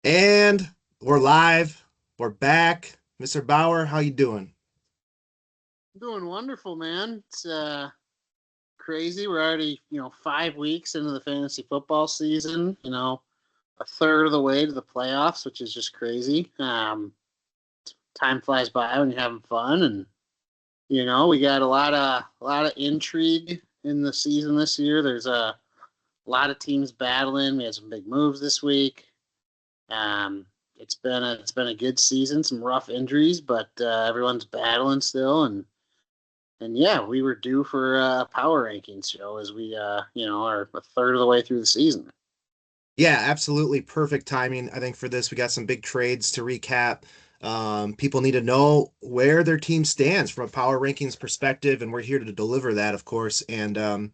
And we're live. We're back. Mr. Bauer, how you doing? Doing wonderful, man. It's crazy. We're already, 5 weeks into the fantasy football season. A third of the way to the playoffs, which is just crazy. Time flies by when you're having fun, and we got a lot of intrigue in the season this year. There's a lot of teams battling. We had some big moves this week. It's been a good season. Some rough injuries, but everyone's battling still, and yeah, we were due for a power rankings show as we, are a third of the way through the season. Yeah, absolutely perfect timing. I think for this, we got some big trades to recap. People need to know where their team stands from a power rankings perspective, and we're here to deliver that, of course. And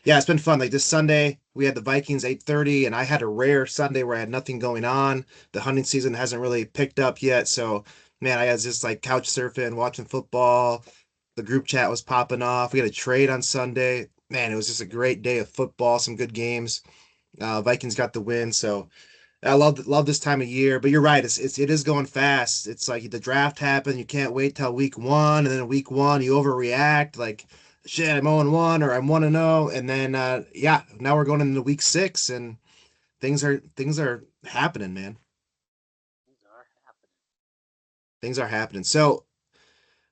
yeah, it's been fun. Like this Sunday, we had the Vikings 8:30, and I had a rare Sunday where I had nothing going on. The hunting season hasn't really picked up yet, so man, I was just like couch surfing, watching football. The group chat was popping off. We had a trade on Sunday. Man, it was just a great day of football, some good games. Vikings got the win, so I love this time of year. But you're right, it is going fast. It's like the draft happened, you can't wait till week one, and then week one you overreact like shit. I'm 0-1 or I'm 1-0, and then yeah, now we're going into week six, and things are happening, man. Things are happening. Things are happening. So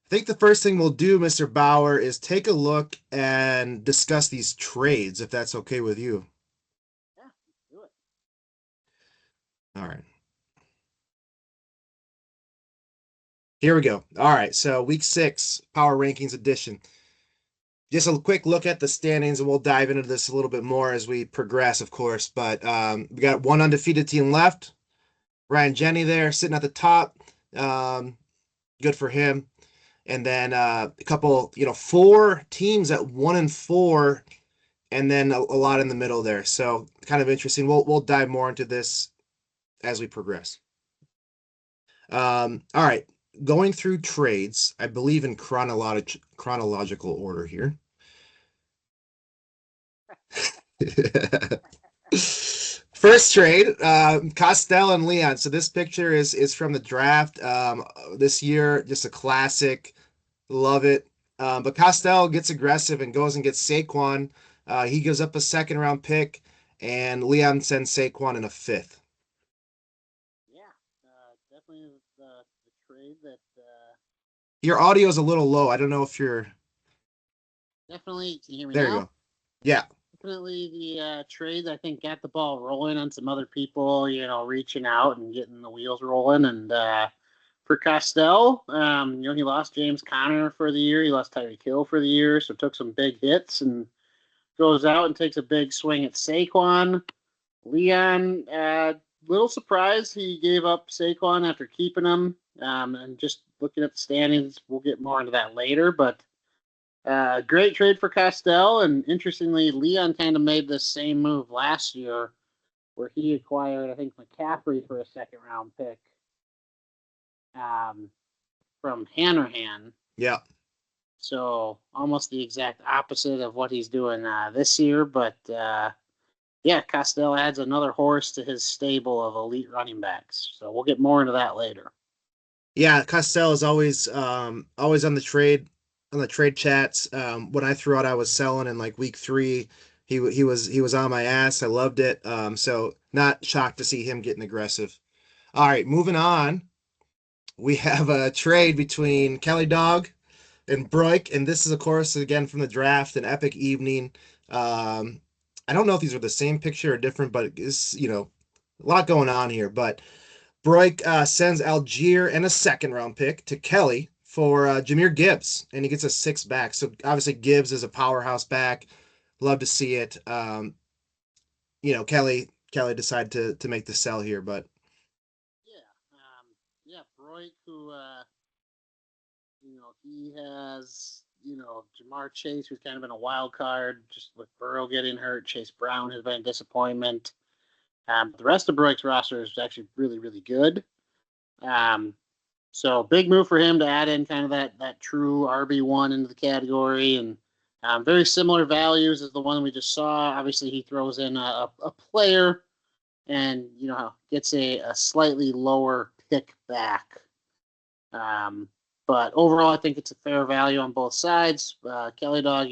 I think the first thing we'll do, Mr. Bauer, is take a look and discuss these trades, if that's okay with you. Yeah, let's do it. All right. Here we go. All right. So week six, power rankings edition. Just a quick look at the standings, and we'll dive into this a little bit more as we progress, of course. But we got one undefeated team left. Ryan Jenny there sitting at the top. Um, Good for him. And then a couple, four teams at 1-4, and then a lot in the middle there. So kind of interesting. We'll dive more into this as we progress. All right. Going through trades, I believe in chronological order here. First trade, Costell and Leon. So this picture is from the draft this year. Just a classic. Love it. But Costell gets aggressive and goes and gets Saquon. He gives up a second round pick, and Leon sends Saquon in a fifth. Yeah, definitely the trade that Your audio is a little low. I don't know if you're definitely. Can you hear me there. You now? go. Yeah. Definitely the trade that I think got the ball rolling on some other people, reaching out and getting the wheels rolling. And for Costell, he lost James Conner for the year. He lost Tyreek Hill for the year, so took some big hits and goes out and takes a big swing at Saquon. Leon, little surprised he gave up Saquon after keeping him. And just looking at the standings, we'll get more into that later. But great trade for Costell. And interestingly, Leon kind of made the same move last year where he acquired, I think, McCaffrey for a second round pick um, from Hanrahan. Yeah. So almost the exact opposite of what he's doing this year. But yeah, Costell adds another horse to his stable of elite running backs. So we'll get more into that later. Yeah, Costell is always on the trade chats. When I threw out I was selling in like week three, he was on my ass. I loved it. So not shocked to see him getting aggressive. All right, moving on. We have a trade between Kelly Dog and Broik, and this is of course again from the draft, an epic evening. Um, I don't know if these are the same picture or different, but it's a lot going on here. But Broik sends Algier and a second round pick to Kelly for Jameer Gibbs, and he gets a six back. So obviously Gibbs is a powerhouse back. Love to see it. Kelly decided to make the sell here, but Yeah, yeah, Broik, who he has Jamar Chase, who's kind of been a wild card, just with Burrow getting hurt. Chase Brown has been a disappointment. The rest of Broik's roster is actually really, really good. Um, So big move for him to add in kind of that true RB1 into the category, and very similar values as the one we just saw. Obviously, he throws in a player and gets a slightly lower pick back. But overall, I think it's a fair value on both sides. Kelly Dog,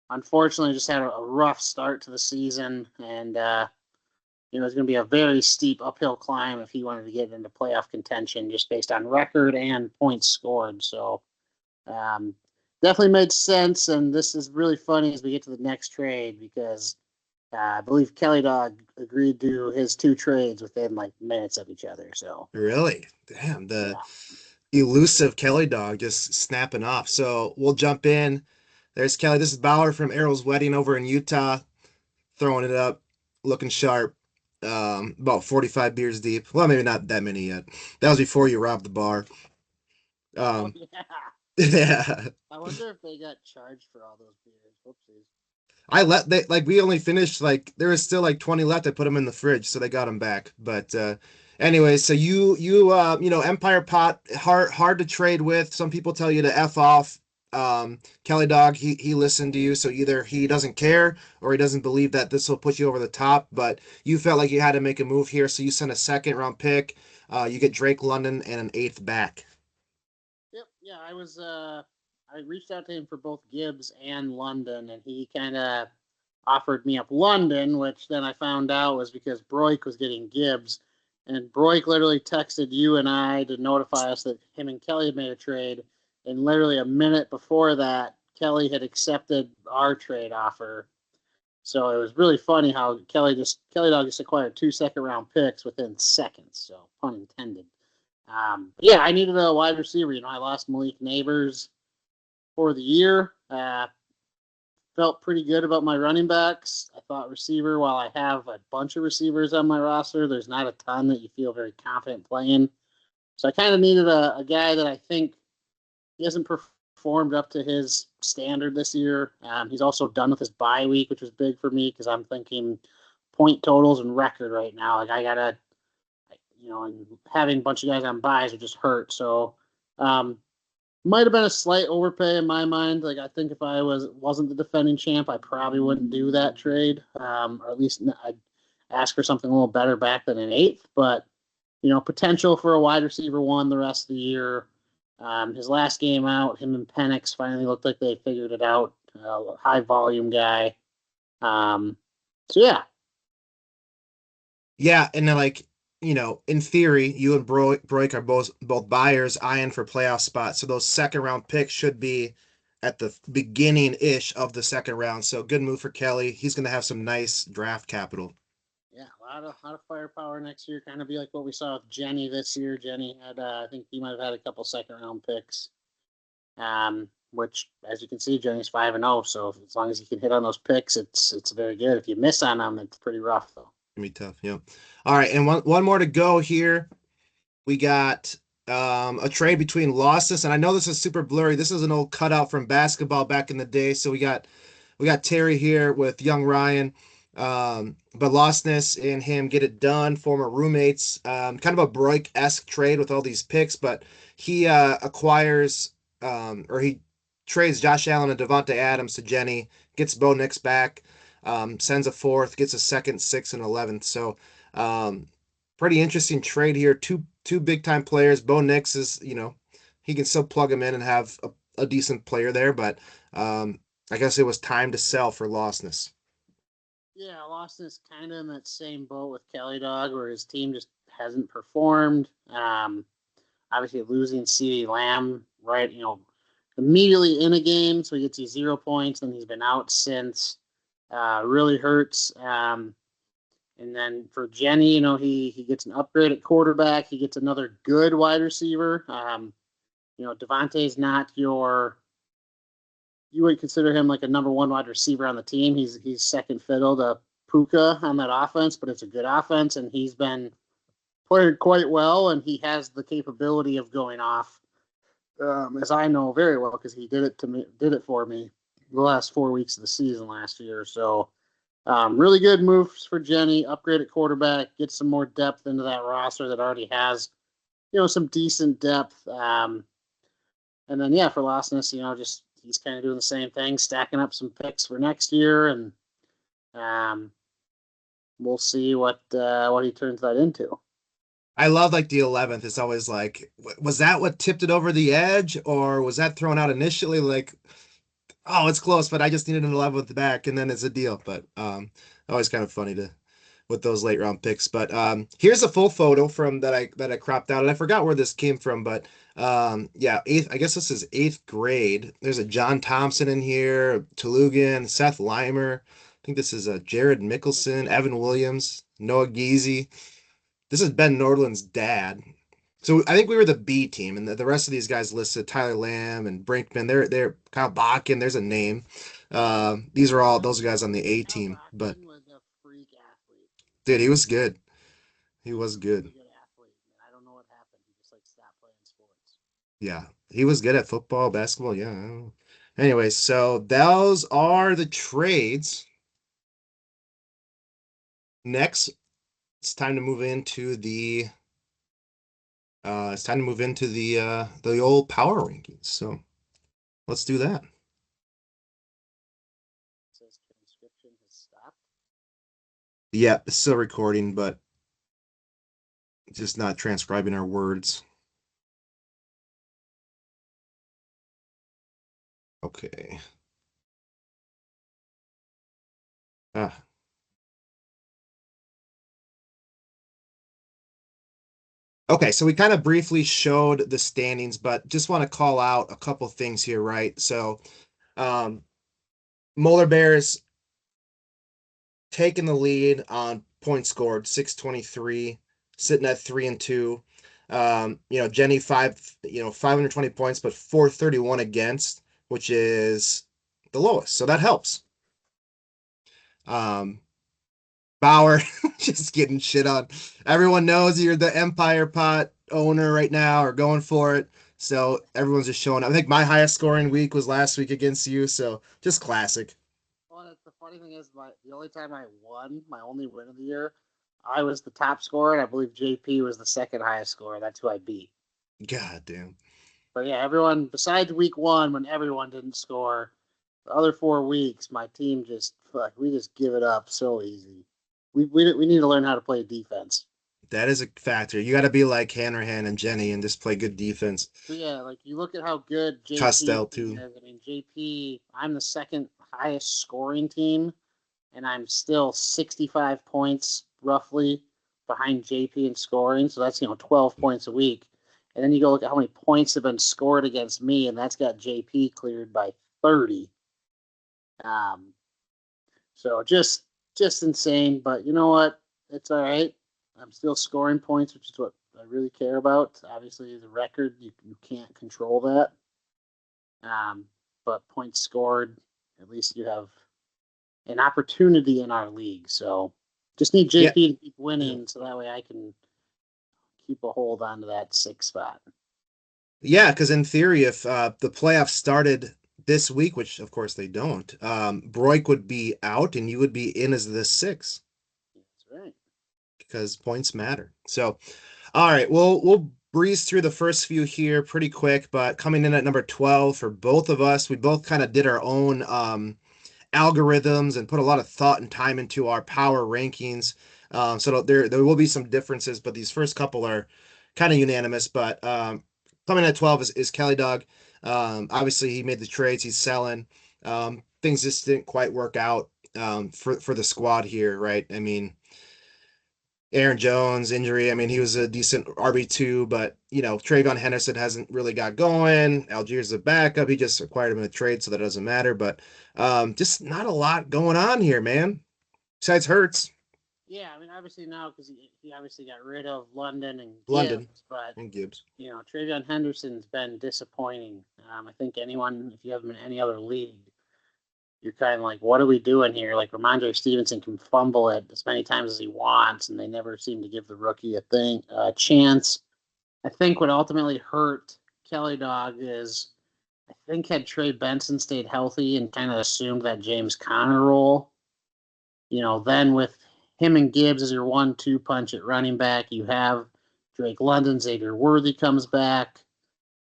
unfortunately, just had a rough start to the season, and it's going to be a very steep uphill climb if he wanted to get into playoff contention, just based on record and points scored. So um, definitely made sense, and this is really funny as we get to the next trade because I believe Kelly Dog agreed to his two trades within like minutes of each other. So Really? Damn, the yeah, elusive Kelly dog just snapping off. So we'll jump in. There's Kelly. This is Bauer from Errol's wedding over in Utah, throwing it up, looking sharp. About 45 beers deep. Well, maybe not that many yet. That was before you robbed the bar. oh Um, yeah. yeah. I wonder if they got charged for all those beers. Whoopsies. I let they like we only finished like there was still like 20 left. I put them in the fridge, so they got them back. But anyway, so Empire Pot hard to trade with. Some people tell you to F off. Kelly Dog, he listened to you, so either he doesn't care or he doesn't believe that this will put you over the top. But you felt like you had to make a move here, so you sent a second round pick. You get Drake London and an eighth back. Yep. Yeah, I reached out to him for both Gibbs and London, and he kind of offered me up London, which then I found out was because Broik was getting Gibbs, and Broik literally texted you and I to notify us that him and Kelly had made a trade, and literally a minute before that, Kelly had accepted our trade offer. So it was really funny how Kelly Dog just acquired 2 second-round picks within seconds. So pun intended. But yeah, I needed a wide receiver. I lost Malik Neighbors for the year. Felt pretty good about my running backs. I thought receiver, while I have a bunch of receivers on my roster, there's not a ton that you feel very confident playing. So I kind of needed a guy that I think he hasn't performed up to his standard this year. He's also done with his bye week, which was big for me because I'm thinking point totals and record right now. Like I gotta, and having a bunch of guys on buys would just hurt. So um, might have been a slight overpay in my mind. Like I think if I wasn't the defending champ, I probably wouldn't do that trade. Or at least I'd ask for something a little better back than an eighth. But potential for a wide receiver one the rest of the year. His last game out, him and Penix finally looked like they figured it out. High volume guy. So yeah, Yeah, and then in theory, you and Broik are both buyers eyeing for playoff spots. So those second round picks should be at the beginning ish of the second round. So good move for Kelly. He's gonna have some nice draft capital. yeah, a lot of firepower next year. Kind of be like what we saw with Jenny this year. Jenny had, I think he might have had a couple second-round picks. Which, as you can see, Jenny's 5-0. So as long as you can hit on those picks, it's very good. If you miss on them, it's pretty rough though. Gonna be tough. Yep. All right, and one more to go here. We got a trade between Losses, and I know this is super blurry. This is an old cutout from basketball back in the day. So we got Terry here with young Ryan. But Lostness and him get it done, former roommates. Kind of a Broik-esque trade with all these picks, but he acquires or he trades Josh Allen and Devontae Adams to Jenny, gets Bo Nix back, sends a fourth, gets a second, sixth, and 11th. So pretty interesting trade here. Two big time players. Bo Nix is, he can still plug him in and have a decent player there, but I guess it was time to sell for Lostness. Yeah, Lawson's kind of in that same boat with Kelly Dog, where his team just hasn't performed. Obviously, losing CeeDee Lamb, right? Immediately in a game, so he gets you 0 points, and he's been out since. Really hurts. And then for Jenny, he gets an upgrade at quarterback. He gets another good wide receiver. Devontae's not you would consider him like a number one wide receiver on the team. He's second fiddle to Puka on that offense, but it's a good offense, and he's been played quite well, and he has the capability of going off, as I know very well because he did it for me the last 4 weeks of the season last year. So really good moves for Jenny. Upgrade at quarterback, get some more depth into that roster that already has some decent depth. And then yeah, for Lostness, just he's kind of doing the same thing, stacking up some picks for next year, and um, we'll see what he turns that into. I love like the 11th. It's always like, was that what tipped it over the edge, or was that thrown out initially? Like, oh, it's close, but I just needed an 11th back, and then it's a deal. But always kind of funny to with those late round picks. But here's a full photo from that I cropped out, and I forgot where this came from, but yeah, eighth. I guess this is eighth grade. There's a John Thompson in here, Tulugan, Seth Limer. I think this is a Jared Mickelson, Evan Williams, Noah Geezy. This is Ben Nordland's dad. So I think we were the B team, and the rest of these guys listed Tyler Lamb and Brinkman. They're Kyle Bakken. There's a name. These are all those guys on the A Al team. But Brockman was a freak athlete. dude, he was good. He He was was a good. really good athlete. And I don't know what happened. He just like stopped playing sports. Yeah, he was good at football, basketball. Yeah. I don't know. Anyway, so those are the trades. Next, it's time to move into the old power rankings. So let's do that. It says transcription has stopped. Yeah, it's still recording, but just not transcribing our words. Okay. Ah. Okay, so we kind of briefly showed the standings, but just want to call out a couple things here, right? So, um, Molar Bears taking the lead on points scored, 623, sitting at 3-2. Jenny 520 points, but 431 against, which is the lowest. So that helps. Um, Bauer just getting shit on. Everyone knows you're the Empire Pot owner right now or going for it. So everyone's just showing up. I think my highest scoring week was last week against you. So just classic. Well, the funny thing is, the only time I won, my only win of the year, I was the top scorer, and I believe JP was the second highest scorer. That's who I beat. God damn. But yeah, everyone besides week one when everyone didn't score, the other 4 weeks, my team just we just give it up so easy. We need to learn how to play defense. That is a factor. You got to be like Hanrahan and Jenny and just play good defense. So yeah, like you look at how good JP's Costell team too. is. I mean, JP, I'm the second highest scoring team, and I'm still 65 points roughly behind JP in scoring. So that's 12 points a week. And then you go look at how many points have been scored against me, and that's got JP cleared by 30. Um, so just insane. But you know what? It's all right. I'm still scoring points, which is what I really care about. Obviously, the record you can't control that. Um, but points scored, at least you have an opportunity in our league. So just need Yeah. JP to keep Yeah. winning, so that way I can keep a hold on to that 6th spot. Yeah, because in theory, if the playoffs started this week, which of course they don't, Broik would be out and you would be in as the six That's right. because points matter. So, all right, we'll breeze through the first few here pretty quick, but coming in at number 12 for both of us, we both kind of did our own algorithms and put a lot of thought and time into our power rankings. So there will be some differences, but these first couple are kind of unanimous. But coming at 12 is Kelly Dog. Obviously, he made the trades. He's selling. Things just didn't quite work out for the squad here, right? I mean, Aaron Jones injury. I mean, he was a decent RB2, but Trayvon Henderson hasn't really got going. Algiers a backup. He just acquired him in a trade, so that doesn't matter. But just not a lot going on here, man. Besides Hurts, Yeah, I mean, obviously now because he obviously got rid of London and London, Gibbs, but and Gibbs. Travion Henderson's been disappointing. I think anyone, if you have him in any other league, you're kind of like, what are we doing here? Like Ramondre Stevenson can fumble it as many times as he wants, and they never seem to give the rookie a chance. I think what ultimately hurt Kelly Dog is I think had Trey Benson stayed healthy and kind of assumed that James Conner role, then with him and Gibbs as your 1-2 punch at running back, you have Drake London, Xavier Worthy comes back.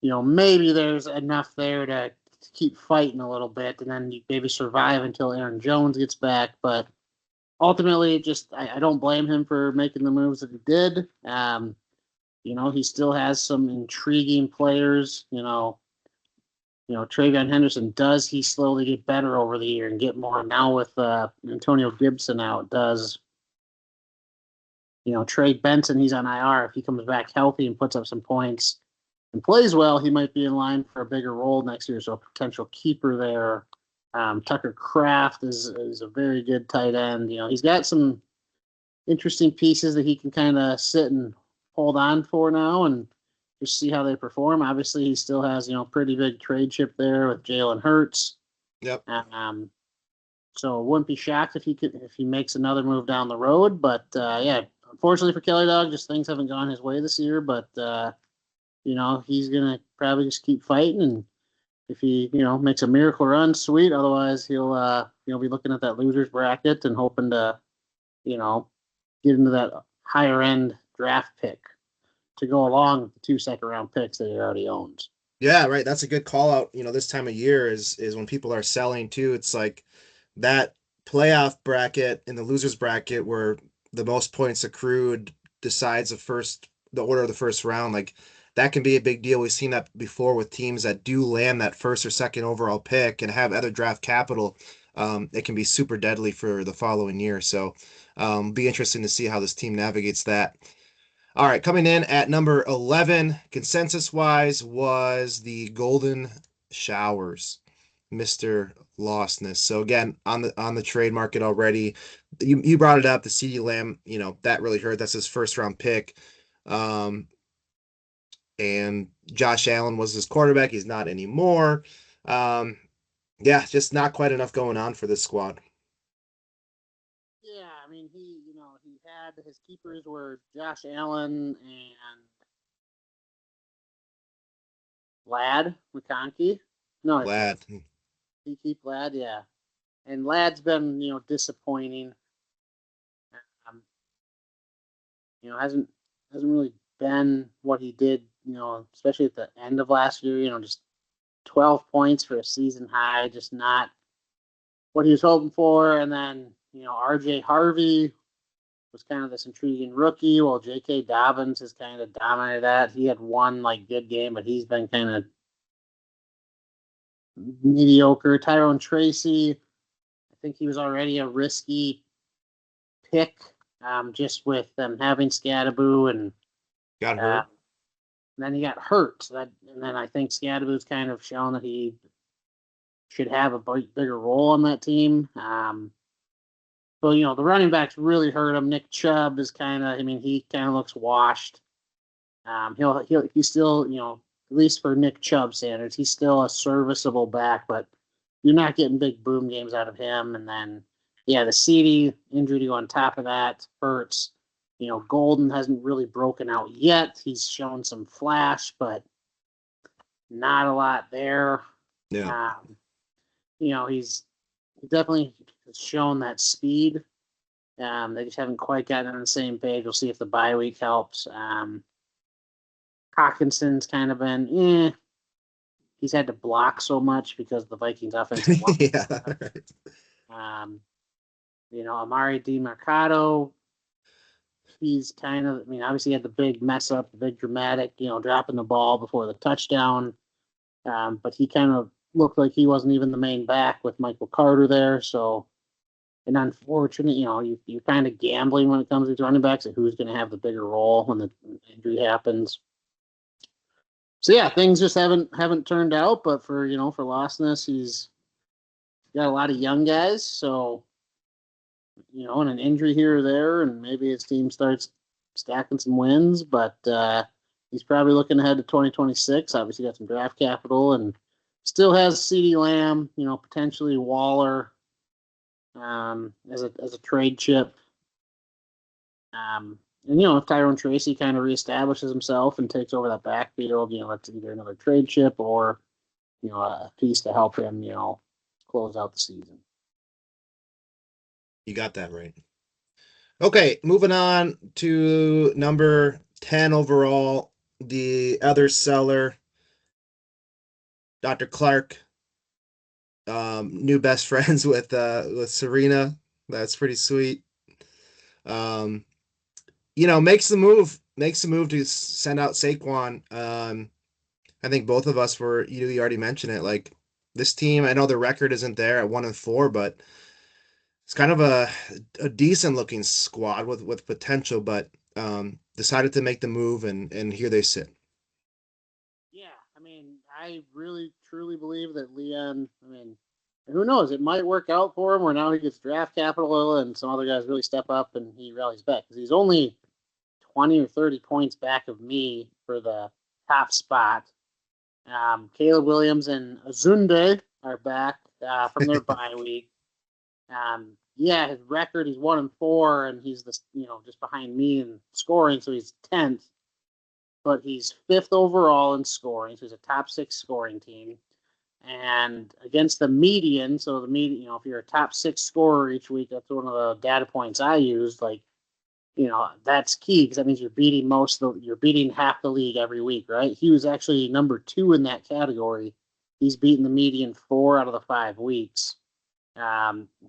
Maybe there's enough there to keep fighting a little bit and then you maybe survive until Aaron Jones gets back. But ultimately, just I don't blame him for making the moves that he did. He still has some intriguing players. Travion Henderson, does he slowly get better over the year and get more? Now with Antonio Gibson out, does Trey Benson, he's on IR. If he comes back healthy and puts up some points and plays well, he might be in line for a bigger role next year. So a potential keeper there. Tucker Kraft is a very good tight end. He's got some interesting pieces that he can kind of sit and hold on for now and just see how they perform. Obviously, he still has pretty big trade chip there with Jalen Hurts. Yep. So wouldn't be shocked if he makes another move down the road. But yeah, unfortunately for Kelly Dog, just things haven't gone his way this year. But he's gonna probably just keep fighting, and if he makes a miracle run, sweet. Otherwise, he'll be looking at that losers bracket and hoping to get into that higher end draft pick to go along with the 2 second round picks that he already owns. Yeah, right. That's a good call out. This time of year is when people are selling too. It's like that playoff bracket in the losers bracket where the most points accrued decides the order of the first round. Like that can be a big deal. We've seen that before with teams that do land that first or second overall pick and have other draft capital. It can be super deadly for the following year. So, be interesting to see how this team navigates that. All right, coming in at number 11, consensus wise, was the Golden Showers, Mr. Lostness. So again, on the trade market already, you brought it up, the CeeDee Lamb, that really hurt. That's his first round pick. Um, and Josh Allen was his quarterback. He's not anymore. Um, yeah, just not quite enough going on for this squad. Yeah, I mean he had his keepers were Josh Allen and Lad McConkey. No, Glad. he keep Lad, yeah. And Lad's been disappointing. Um, hasn't really been what he did. Especially at the end of last year. Just 12 points for a season high, just not what he was hoping for. And then RJ Harvey was kind of this intriguing rookie, while J.K. Dobbins has kind of dominated that. He had one good game, but he's been kind of mediocre. Tyrone Tracy, I think he was already a risky pick, just with them having Scadaboo, and Got uh, hurt. then he got hurt. And then I think Scadaboo's kind of shown that he should have a bigger role on that team. But the running backs really hurt him. Nick Chubb is he kind of looks washed. He's still, at least for Nick Chubb standards, he's still a serviceable back, but you're not getting big boom games out of him. And then, yeah, the CD injury to go on top of that hurts. Golden hasn't really broken out yet. He's shown some flash, but not a lot there. Yeah. Um, he's definitely shown that speed. They just haven't quite gotten on the same page. We'll see if the bye week helps. Hawkinson's kind of been, he's had to block so much because the Vikings offensive line. Yeah. Right. Um, Amari DiMercado, he's kind of, obviously he had the big mess up, the big dramatic, dropping the ball before the touchdown. But he kind of looked like he wasn't even the main back with Michael Carter there. So, and unfortunate, you're kind of gambling when it comes to running backs and who's going to have the bigger role when the injury happens. So yeah, things just haven't turned out. But for Lostness, he's got a lot of young guys. So and an injury here or there, and maybe his team starts stacking some wins. But he's probably looking ahead to 2026. Obviously, got some draft capital and still has CeeDee Lamb. Potentially Waller as a trade chip. And if Tyrone Tracy kind of reestablishes himself and takes over that backfield, that's either another trade chip or a piece to help him, close out the season. You got that right. Okay, moving on to number 10 overall, the other seller, Dr. Clark, new best friends with Serena. That's pretty sweet. um, makes the move to send out Saquon. I think both of us were, you already mentioned it. Like this team, I know the record isn't there at 1-4, but it's kind of a decent looking squad with potential, but decided to make the move and here they sit. Yeah, I mean, I really truly believe that Leon. I mean, who knows? It might work out for him, where now he gets draft capital, and some other guys really step up, and he rallies back because he's only 20 or 30 points back of me for the top spot. Caleb Williams and Azunde are back from their bye week. Yeah, his record, he's 1-4, and he's just behind me in scoring, so he's 10th, but he's fifth overall in scoring, so he's a top six scoring team. And against the median, so the median, if you're a top six scorer each week, that's one of the data points I used. Like, that's key because that means you're beating half the league every week, right? He was actually number two in that category. He's beaten the median 4 out of the 5 weeks.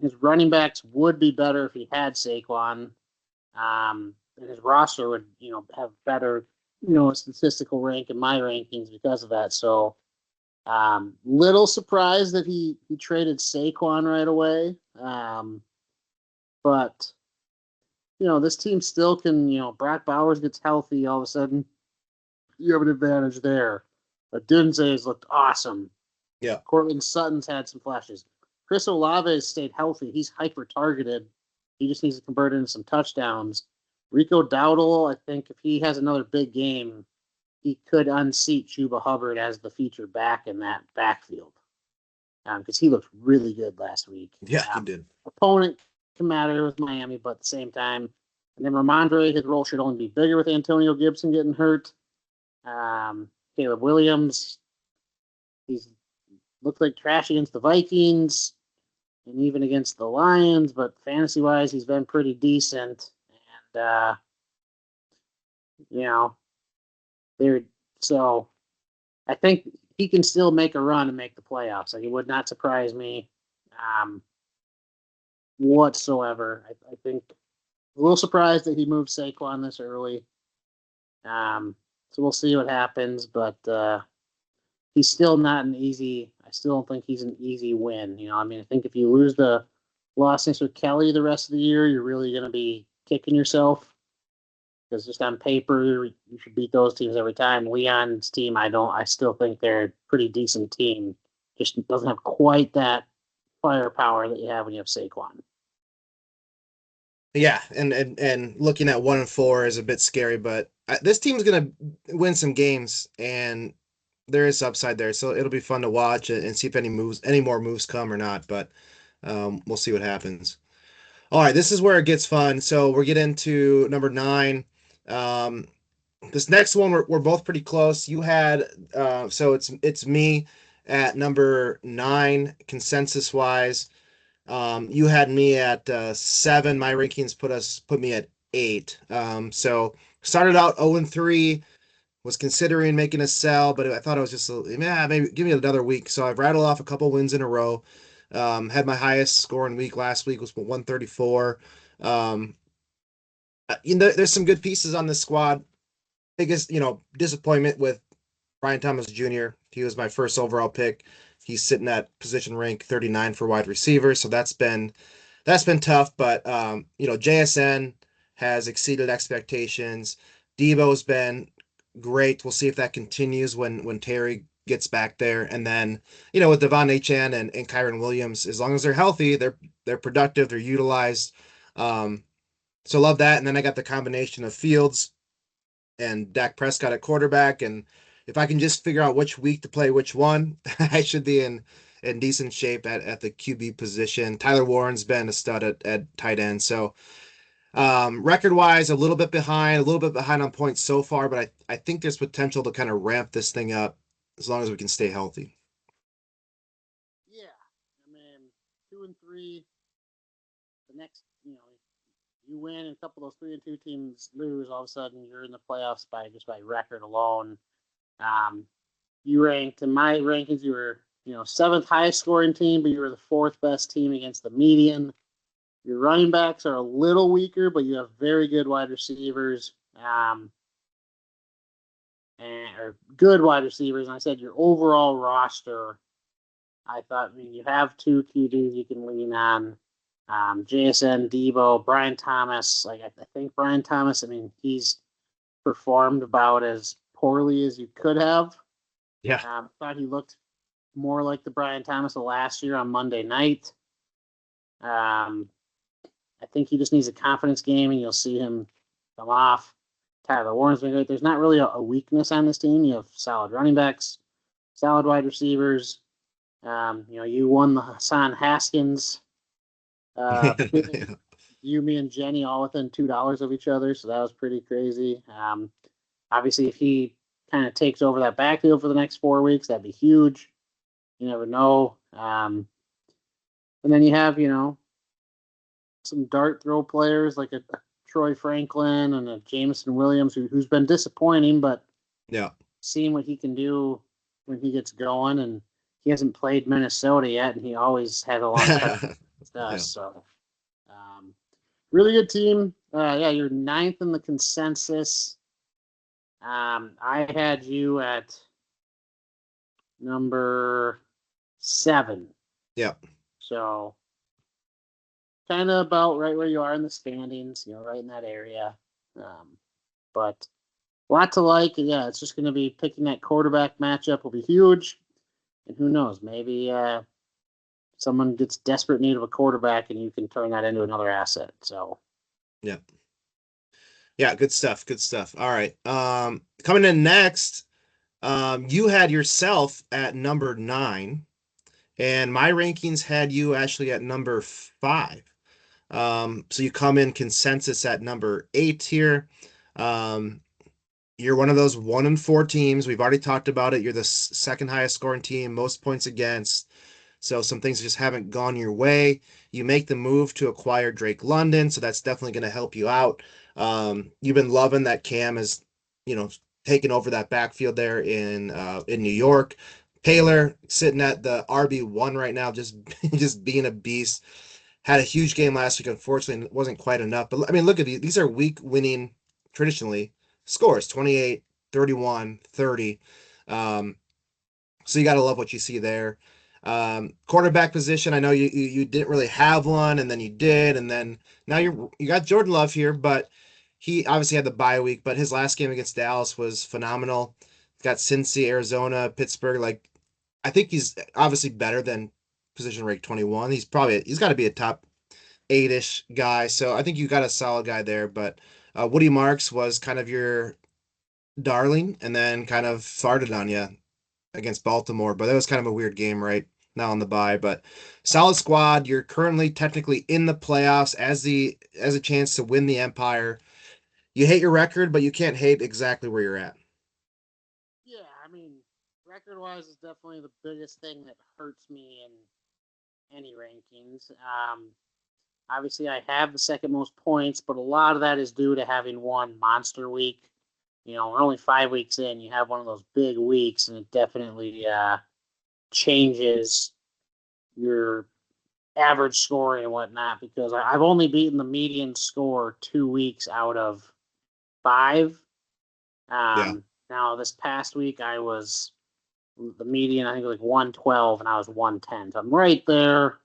His running backs would be better if he had Saquon. And his roster would, have better, statistical rank in my rankings because of that. So, little surprised that he traded Saquon right away. But this team still can. Brock Bowers gets healthy, all of a sudden you have an advantage there. But Dinsley's looked awesome. Yeah. Cortland Sutton's had some flashes. Chris Olave has stayed healthy. He's hyper targeted. He just needs to convert into some touchdowns. Rico Dowdle, I think if he has another big game, he could unseat Chuba Hubbard as the featured back in that backfield because he looked really good last week. Yeah, he did. Opponent can matter with Miami, but at the same time, and then Ramondre, his role should only be bigger with Antonio Gibson getting hurt. Caleb Williams, he's looked like trash against the Vikings and even against the Lions, but fantasy wise, he's been pretty decent. And you know, they're so I think he can still make a run and make the playoffs. Like it would not surprise me whatsoever. I think a little surprised that he moved Saquon this early. So we'll see what happens, but he's still not an easy. I still don't think he's an easy win. I mean, I think if you lose the losses with Kelly the rest of the year, you're really going to be kicking yourself because just on paper, you should beat those teams every time. Leon's team, I don't. I still think they're a pretty decent team. Just doesn't have quite that firepower that you have when you have Saquon. Yeah, and looking at 1-4 is a bit scary, but this team's gonna win some games, and there is upside there, so it'll be fun to watch and see if any more moves come or not. But we'll see what happens. All right, this is where it gets fun. So we're getting to number 9. Um, this next one we're both pretty close. You had so it's me at number 9 consensus wise. You had me at 7. My rankings put me at 8. So started out 0-3. Was considering making a sell, but I thought it was just maybe give me another week. So I've rattled off a couple wins in a row. Had my highest scoring week last week was 134. Um, there's some good pieces on this squad. Biggest disappointment with Brian Thomas Jr. He was my first overall pick. He's sitting at position rank 39 for wide receiver, so that's been tough. But JSN has exceeded expectations. Debo's been great. We'll see if that continues when Terry gets back there. And then with Devon Chan and Kyron Williams, as long as they're healthy, they're productive, they're utilized. So love that. And then I got the combination of Fields and Dak Prescott at quarterback. And if I can just figure out which week to play which one, I should be in decent shape at the QB position. Tyler Warren's been a stud at tight end. So record wise, a little bit behind on points so far, but I think there's potential to kind of ramp this thing up as long as we can stay healthy. Yeah, I mean, 2-3. The next, you win, and a couple of those 3-2 teams lose. All of a sudden, you're in the playoffs by record alone. You ranked in my rankings. You were seventh highest scoring team, but you were the fourth best team against the median. Your running backs are a little weaker, but you have very good wide receivers, or good wide receivers. And I said your overall roster, I thought, I mean, you have two QBs you can lean on. JSN, Debo, Brian Thomas. Like, I think Brian Thomas, I mean, he's performed about as poorly as you could have. Yeah. Thought he looked more like the Brian Thomas of last year on Monday night. Um, I think he just needs a confidence game, and you'll see him come off. Tyler Warren's been great. There's not really a weakness on this team. You have solid running backs, solid wide receivers. You won the Hassan Haskins bidding. Yeah. You, me, and Jenny all within $2 of each other, so that was pretty crazy. Obviously, if he kind of takes over that backfield for the next 4 weeks, that'd be huge. You never know. And then you have, some dart throw players like a Troy Franklin and a Jameson Williams who's been disappointing, but Yeah. seeing what he can do when he gets going. And he hasn't played Minnesota yet, and he always had a long time with us. Yeah. So, really good team. Yeah, you're ninth in the consensus. I had you at number 7. Yeah. So kind of about right where you are in the standings, right in that area. But a lot to like. Yeah, it's just going to be picking that quarterback matchup will be huge. And who knows, maybe someone gets desperate need of a quarterback and you can turn that into another asset. So, Yeah. Yeah. Good stuff. Good stuff. All right. Coming in next, you had yourself at number 9, and my rankings had you actually at number 5. So you come in consensus at number 8 here. Um, you're one of those 1-4 teams. We've already talked about it. You're the second highest scoring team, most points against. So some things just haven't gone your way. You make the move to acquire Drake London, so that's definitely going to help you out. You've been loving that Cam has, you know, taken over that backfield there in New York. Taylor sitting at the RB1 right now, just just being a beast. Had a huge game last week. Unfortunately, it wasn't quite enough. But I mean, look at these. These are week winning traditionally scores 28, 31, 30. Um, so you got to love what you see there. Quarterback position, I know you didn't really have one, and then you did, and then now you got Jordan Love here, but he obviously had the bye week. But his last game against Dallas was phenomenal. He's got Cincy, Arizona, Pittsburgh. Like I think he's obviously better than position rank 21. He's got to be a top 8-ish guy. So I think you got a solid guy there. But Woody Marks was kind of your darling, and then kind of farted on you against Baltimore, but that was kind of a weird game right now on the bye. But solid squad. You're currently technically in the playoffs as a chance to win the Empire. You hate your record, but you can't hate exactly where you're at. yeah, I mean, record wise is definitely the biggest thing that hurts me in any rankings. Obviously, I have the second most points, but a lot of that is due to having one monster week. We're only 5 weeks in. You have one of those big weeks, and it definitely changes your average scoring and whatnot because I've only beaten the median score 2 weeks out of 5. Yeah. Now, this past week, I was the median, I think, like 112, and I was 110. So I'm right there.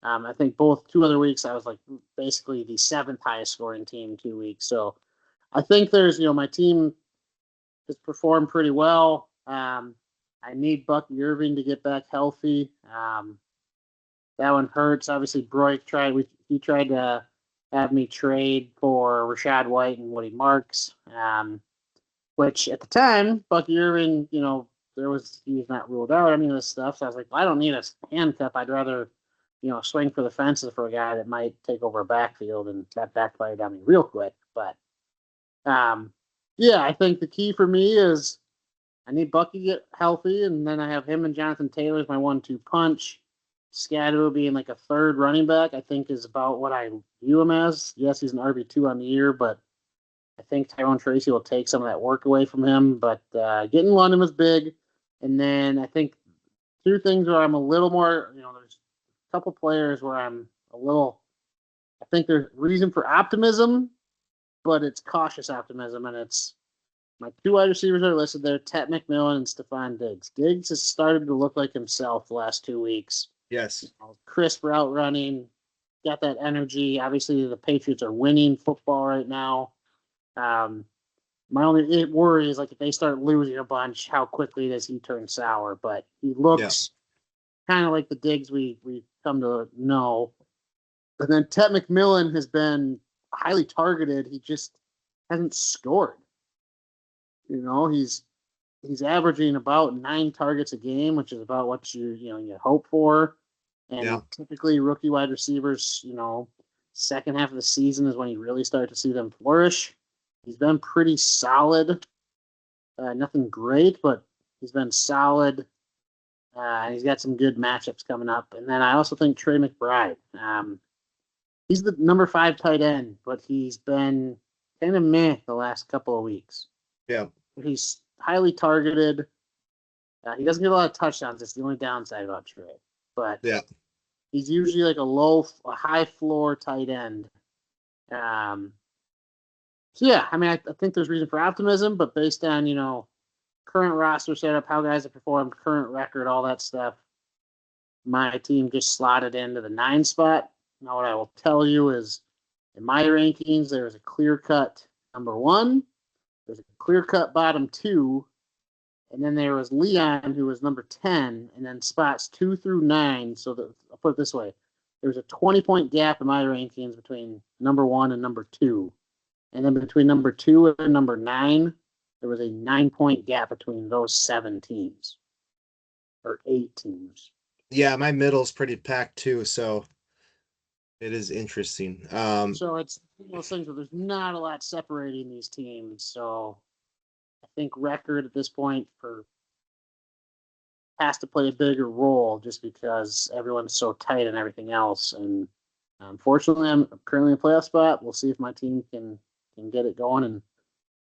I think both 2 other weeks, I was like basically the 7th highest scoring team 2 weeks. So I think there's, my team has performed pretty well. I need Bucky Irving to get back healthy. That one hurts. Obviously, Broik he tried to have me trade for Rashad White and Woody Marks, which at the time, Bucky Irving, he's not ruled out any of this stuff. So I was like, well, I don't need a handcuff. I'd rather, swing for the fences for a guy that might take over a backfield, and that backfired on me real quick. But yeah, I think the key for me is I need Bucky to get healthy, and then I have him and Jonathan Taylor as my 1-2 punch. Scadu being like a third running back, I think is about what I view him as. Yes, he's an RB2 on the year, but I think Tyrone Tracy will take some of that work away from him. But getting London was big. And then I think 2 things where I'm a little more, there's a couple players where I'm a little I think there's reason for optimism, but it's cautious optimism, and it's my two wide receivers are listed there: Ted McMillan and Stephon Diggs. Diggs has started to look like himself the last 2 weeks. Yes. Crisp route running, got that energy. Obviously, the Patriots are winning football right now. Um, my only worry is like if they start losing a bunch, how quickly does he turn sour? But he Yeah. looks kind of like the Diggs we come to know. And then Ted McMillan has been highly targeted. He just hasn't scored. He's averaging about 9 targets a game, which is about what you hope for. Yeah. And typically, rookie wide receivers, second half of the season is when you really start to see them flourish. He's been pretty solid. Nothing great, but he's been solid. He's got some good matchups coming up. And then I also think Trey McBride. He's the number 5 tight end, but he's been kind of meh the last couple of weeks. Yeah. He's highly targeted. He doesn't get a lot of touchdowns. It's the only downside about Trey. But Yeah. he's usually like a high floor tight end. Um, so yeah, I mean, I think there's reason for optimism, but based on current roster setup, how guys have performed, current record, all that stuff, my team just slotted into the 9 spot. Now, what I will tell you is, in my rankings, there's a clear cut number 1, there's a clear cut bottom 2, and then there was Leon, who was number 10, and then spots 2 through 9. So I'll put it this way: there's a 20-point gap in my rankings between number 1 and number 2, and then between number 2 and number 9, there was a 9-point gap between those 7 teams or 8 teams. Yeah, my middle's pretty packed too, so it is interesting. So it's one of those things where there's not a lot separating these teams. So I think record at this point for has to play a bigger role just because everyone's so tight and everything else. And unfortunately, I'm currently in a playoff spot. We'll see if my team can get it going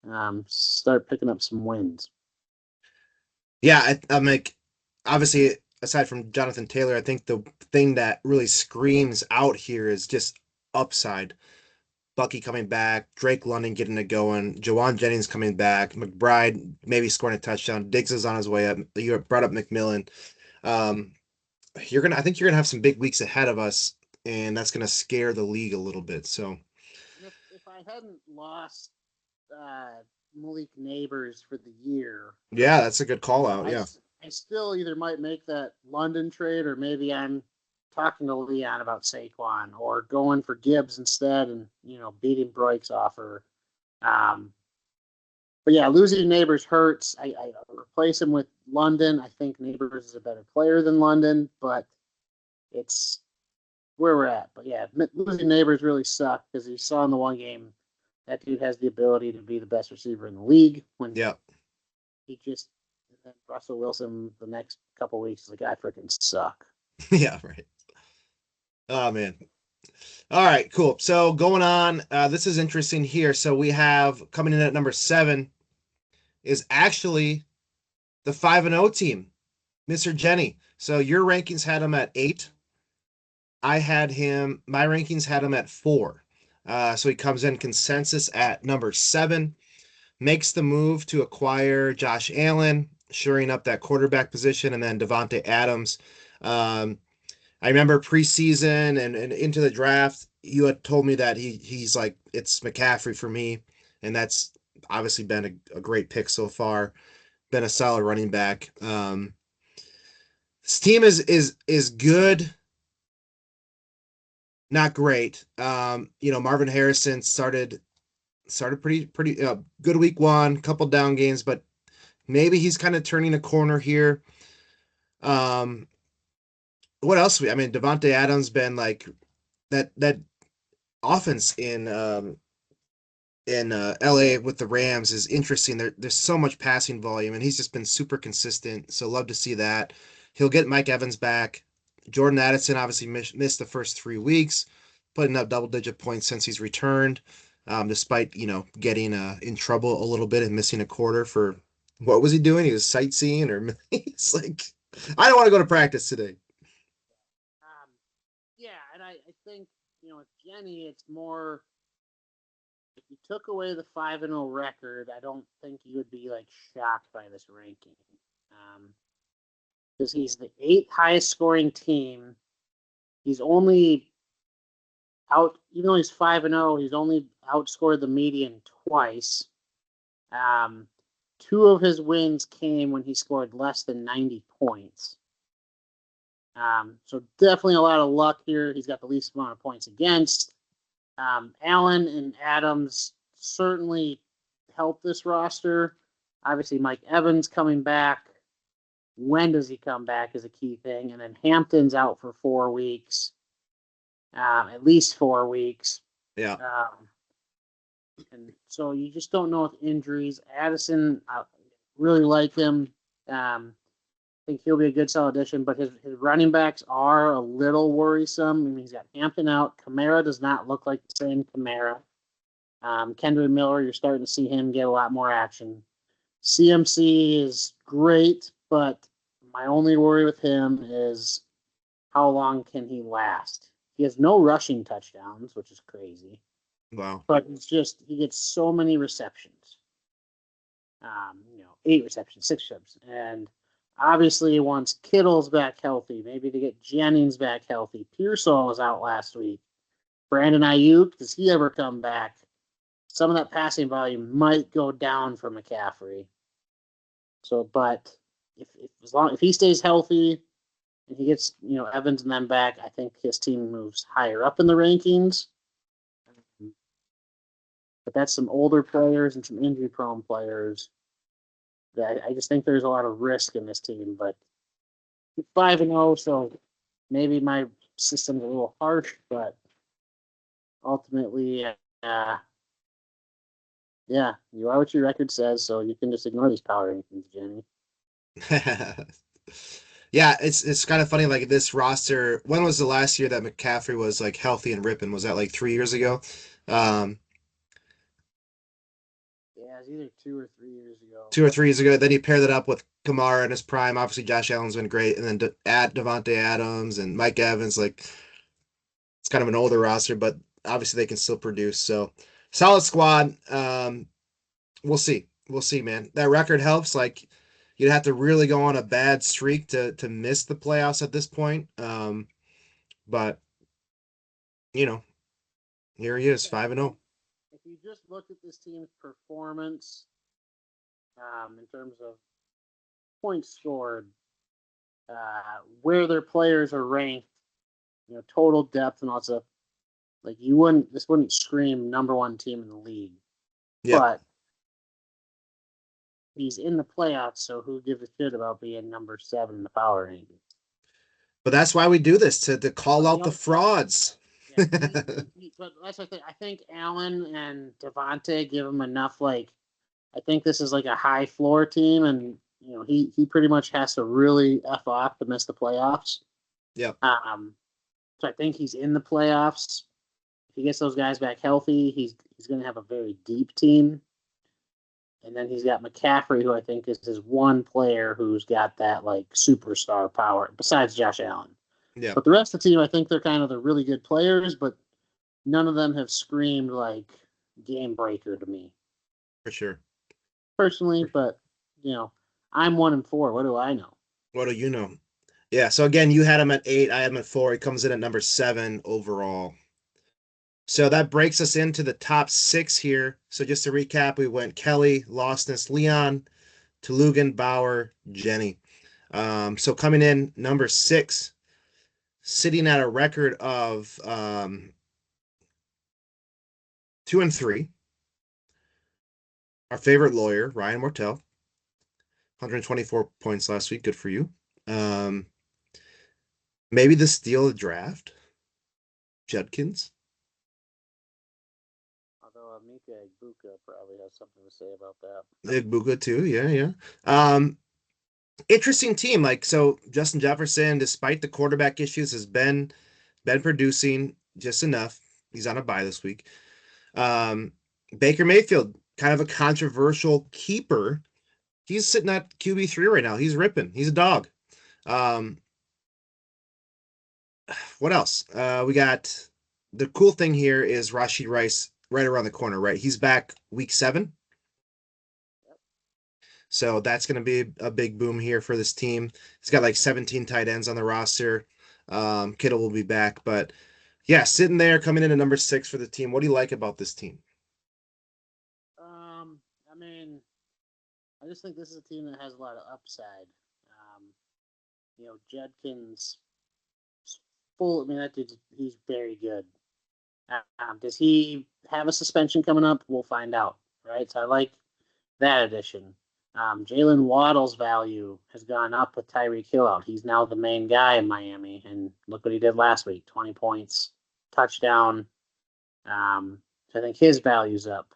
and start picking up some wins. Yeah, I'm like, obviously, aside from Jonathan Taylor, I think the thing that really screams out here is just upside. Bucky coming back, Drake London getting it going, Jawan Jennings coming back, McBride maybe scoring a touchdown, Diggs is on his way up. You brought up McMillan. Um, I think you're gonna have some big weeks ahead of us, and that's gonna scare the league a little bit. So If I hadn't lost Malik Neighbors for the year, yeah, that's a good call you know, out. I, Yeah, I still either might make that London trade or maybe I'm talking to Leon about Saquon or going for Gibbs instead and, beating Broik's offer. Um, but yeah, losing Neighbors hurts. I replace him with London. I think Neighbors is a better player than London, but it's where we're at. But yeah, losing Neighbors really sucked because you saw in the one game that dude has the ability to be the best receiver in the league when yeah, he just Russell Wilson the next couple weeks is like I freaking suck. yeah, right. Oh man. All right, cool. So going on, this is interesting here. So we have coming in at number 7 is actually the 5-0 team, Mr. Jenny. So your rankings had him at 8. My rankings had him at 4. So he comes in consensus at number 7, makes the move to acquire Josh Allen, shoring up that quarterback position, and then Devontae Adams. Um, I remember preseason and into the draft, you had told me that he's like, it's McCaffrey for me, and that's obviously been a great pick so far. Been a solid running back. This team is good, not great. Marvin Harrison started pretty good week 1, couple down games, but maybe he's kind of turning a corner here. Um, what else? I mean, Devontae Adams been like that offense in LA with the Rams is interesting. There's so much passing volume, and he's just been super consistent. So love to see that. He'll get Mike Evans back. Jordan Addison obviously missed the first 3 weeks, putting up double-digit points since he's returned, despite getting in trouble a little bit and missing a quarter for what was he doing? He was sightseeing, or he's like, I don't want to go to practice today. Um, yeah, and I think with Jenny, it's more if you took away the 5-0 record, I don't think you would be like shocked by this ranking. Because he's the eighth highest scoring team. He's only even though he's 5-0, he's only outscored the median twice. Um, Two of his wins came when he scored less than 90 points. So definitely a lot of luck here. He's got the least amount of points against. Allen and Adams certainly help this roster. Obviously, Mike Evans coming back. When does he come back is a key thing. And then Hampton's out for 4 weeks, at least 4 weeks. Yeah. And so you just don't know with injuries. Addison, I really like him. I think he'll be a good solid addition, but his running backs are a little worrisome. I mean, he's got Hampton out. Kamara does not look like the same Kamara. Kendra Miller, you're starting to see him get a lot more action. CMC is great, but my only worry with him is how long can he last? He has no rushing touchdowns, which is crazy. Wow. But it's just he gets so many receptions. 8 receptions, 6 receptions. And obviously once Kittle's back healthy, maybe to get Jennings back healthy. Pearsall was out last week. Brandon Ayuk, does he ever come back? Some of that passing volume might go down for McCaffrey. So, but if he stays healthy and he gets Evans and them back, I think his team moves higher up in the rankings. But that's some older players and some injury-prone players. That I just think there's a lot of risk in this team. But 5-0, so maybe my system's a little harsh, but ultimately, yeah, you are what your record says, so you can just ignore these power rankings, Jenny. Yeah, it's kind of funny. Like this roster, when was the last year that McCaffrey was like healthy and ripping? Was that like 3 years ago? Um, Yeah, it's either 2 or 3 years ago. 2 or 3 years ago. Then you pair that up with Kamara in his prime. Obviously, Josh Allen's been great, and then add Devontae Adams and Mike Evans. Like it's kind of an older roster, but obviously they can still produce. So solid squad. We'll see. We'll see, man. That record helps. Like you'd have to really go on a bad streak to miss the playoffs at this point. But you know, here he is, Yeah, 5-0. if you just look at this team's performance in terms of points scored, where their players are ranked, total depth and all that stuff, like this wouldn't scream number one team in the league. Yep. But he's in the playoffs, so who gives a shit about being number 7 in the power rankings? But that's why we do this to call out the frauds. Yeah, but that's what I think Allen and Devontae give him enough. Like, I think this is like a high floor team, and he pretty much has to really f off to miss the playoffs. Yep. So I think he's in the playoffs. If he gets those guys back healthy, he's going to have a very deep team. And then he's got McCaffrey, who I think is his one player who's got that like superstar power, besides Josh Allen. Yeah. But the rest of the team, I think they're kind of the really good players, but none of them have screamed like game breaker to me. For sure. Personally, but I'm 1-4. What do I know? What do you know? Yeah. So again, you had him at 8. I had him at 4. He comes in at number 7 overall. So that breaks us into the top 6 here. So just to recap, we went Kelly, Lostness, Leon, Tulugan, Bauer, Jenny. So coming in number 6, sitting at a record of 2-3. Our favorite lawyer, Ryan Mortel, 124 points last week. Good for you. Maybe the steal of the draft, Judkins. Although Mika Egbuka probably has something to say about that. Igbuka too, yeah. Interesting team. Like so, Justin Jefferson, despite the quarterback issues, has been producing just enough. He's on a bye this week. Baker Mayfield, kind of a controversial keeper. He's sitting at QB3 right now. He's ripping. He's a dog. What else? We got the cool thing here is Rashid Rice right around the corner, right? He's back week 7. So that's going to be a big boom here for this team. He's got like 17 tight ends on the roster. Kittle will be back, but yeah, sitting there coming in at number 6 for the team. What do you like about this team? I mean, I just think this is a team that has a lot of upside. Um, Judkins full. I mean, that dude, he's very good. Does he have a suspension coming up? We'll find out, right? So I like that addition. Jalen Waddle's value has gone up with Tyreek Hill out. He's now the main guy in Miami, and look what he did last week: 20 points, touchdown. So I think his value's up.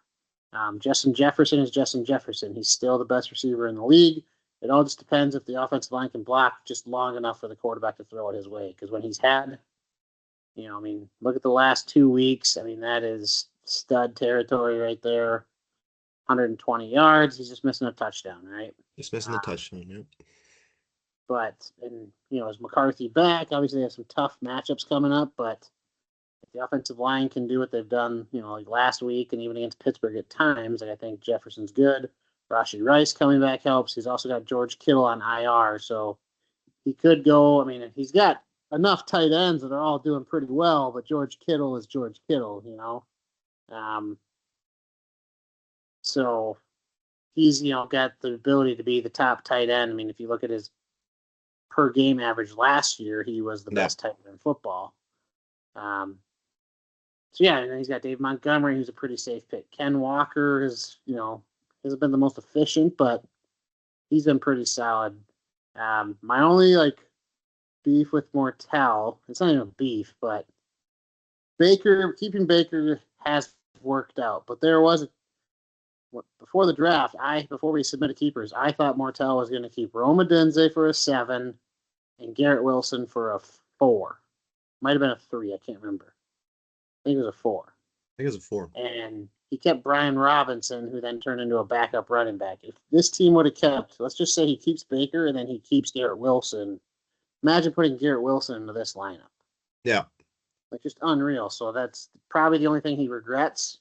Justin Jefferson is Justin Jefferson. He's still the best receiver in the league. It all just depends if the offensive line can block just long enough for the quarterback to throw it his way. Because when he's had, I mean, look at the last 2 weeks. I mean, that is stud territory right there. 120 yards. He's just missing a touchdown, right? Just missing the touchdown. Yeah. Is McCarthy back? Obviously, they have some tough matchups coming up, but if the offensive line can do what they've done, like last week and even against Pittsburgh at times, like I think Jefferson's good. Rashee Rice coming back helps. He's also got George Kittle on IR, so he could go. I mean, he's got enough tight ends that are all doing pretty well, but George Kittle is George Kittle. So he's got the ability to be the top tight end. I mean, if you look at his per game average last year, he was the Yeah. best tight end in football. So yeah, and then he's got Dave Montgomery, who's a pretty safe pick. Ken Walker hasn't been the most efficient, but he's been pretty solid. My only beef with Mortel, it's not even a beef, but keeping Baker has worked out. But there was before the draft, before we submitted keepers, I thought Mortel was going to keep Roma Denze for a 7 and Garrett Wilson for a 4. Might have been a 3, I can't remember. I think it was a 4. I think it was a 4. And he kept Brian Robinson, who then turned into a backup running back. If this team would have kept, let's just say he keeps Baker and then he keeps Garrett Wilson. Imagine putting Garrett Wilson into this lineup. Yeah. Just unreal. So that's probably the only thing he regrets.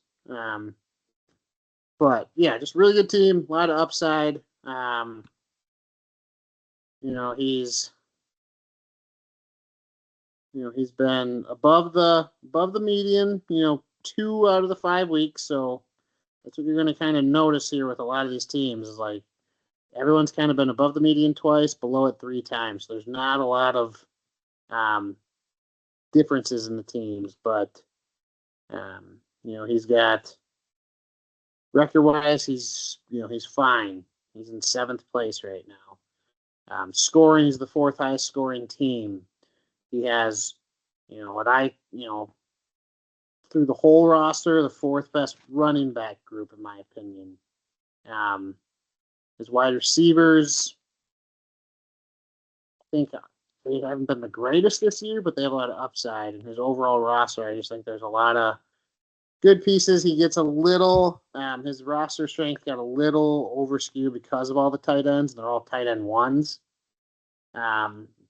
But yeah, just really good team, a lot of upside. He's been above the median, 2 out of the 5 weeks. So that's what you're going to kind of notice here with a lot of these teams is everyone's kind of been above the median twice, below it 3 times. So there's not a lot of differences in the teams, but he's got record-wise, he's fine. He's in 7th place right now. Scoring, he's the 4th highest scoring team. He has, through the whole roster, the 4th best running back group, in my opinion. His wide receivers, I think they haven't been the greatest this year, but they have a lot of upside. And his overall roster, I just think there's a lot of good pieces. He gets a little, his roster strength got a little overskewed because of all the tight ends. They're all tight end 1s.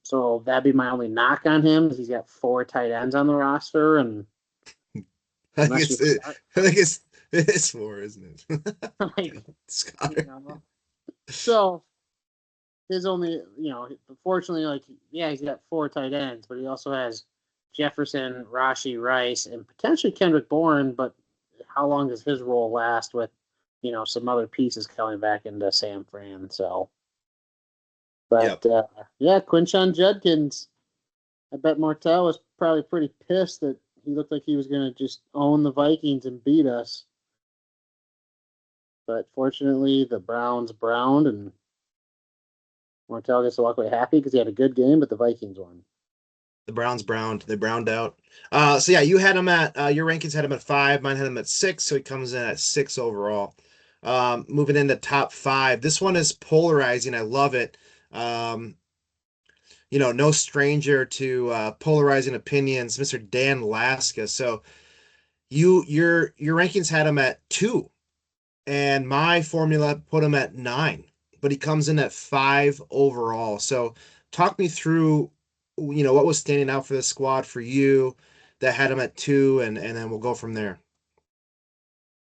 So that'd be my only knock on him. Is he's got 4 tight ends on the roster, and I think it's 4, isn't it? So his only, unfortunately, he's got 4 tight ends, but he also has Jefferson, Rashee Rice, and potentially Kendrick Bourne. But how long does his role last with, some other pieces coming back into San Fran? So. But, Quinshon Judkins, I bet Mortel was probably pretty pissed that he looked like he was going to just own the Vikings and beat us. But fortunately, the Browns browned, and Mortel gets to walk away happy because he had a good game, but the Vikings won. The Browns browned. They browned out. So yeah, you had him at your rankings had him at 5. Mine had him at 6, so he comes in at 6 overall. Moving into top 5. This one is polarizing. I love it. No stranger to polarizing opinions, Mr. Dan Laska. So your rankings had him at 2, and my formula put him at 9, but he comes in at 5 overall. So talk me through, what was standing out for the squad for you. that had him at 2, and then we'll go from there.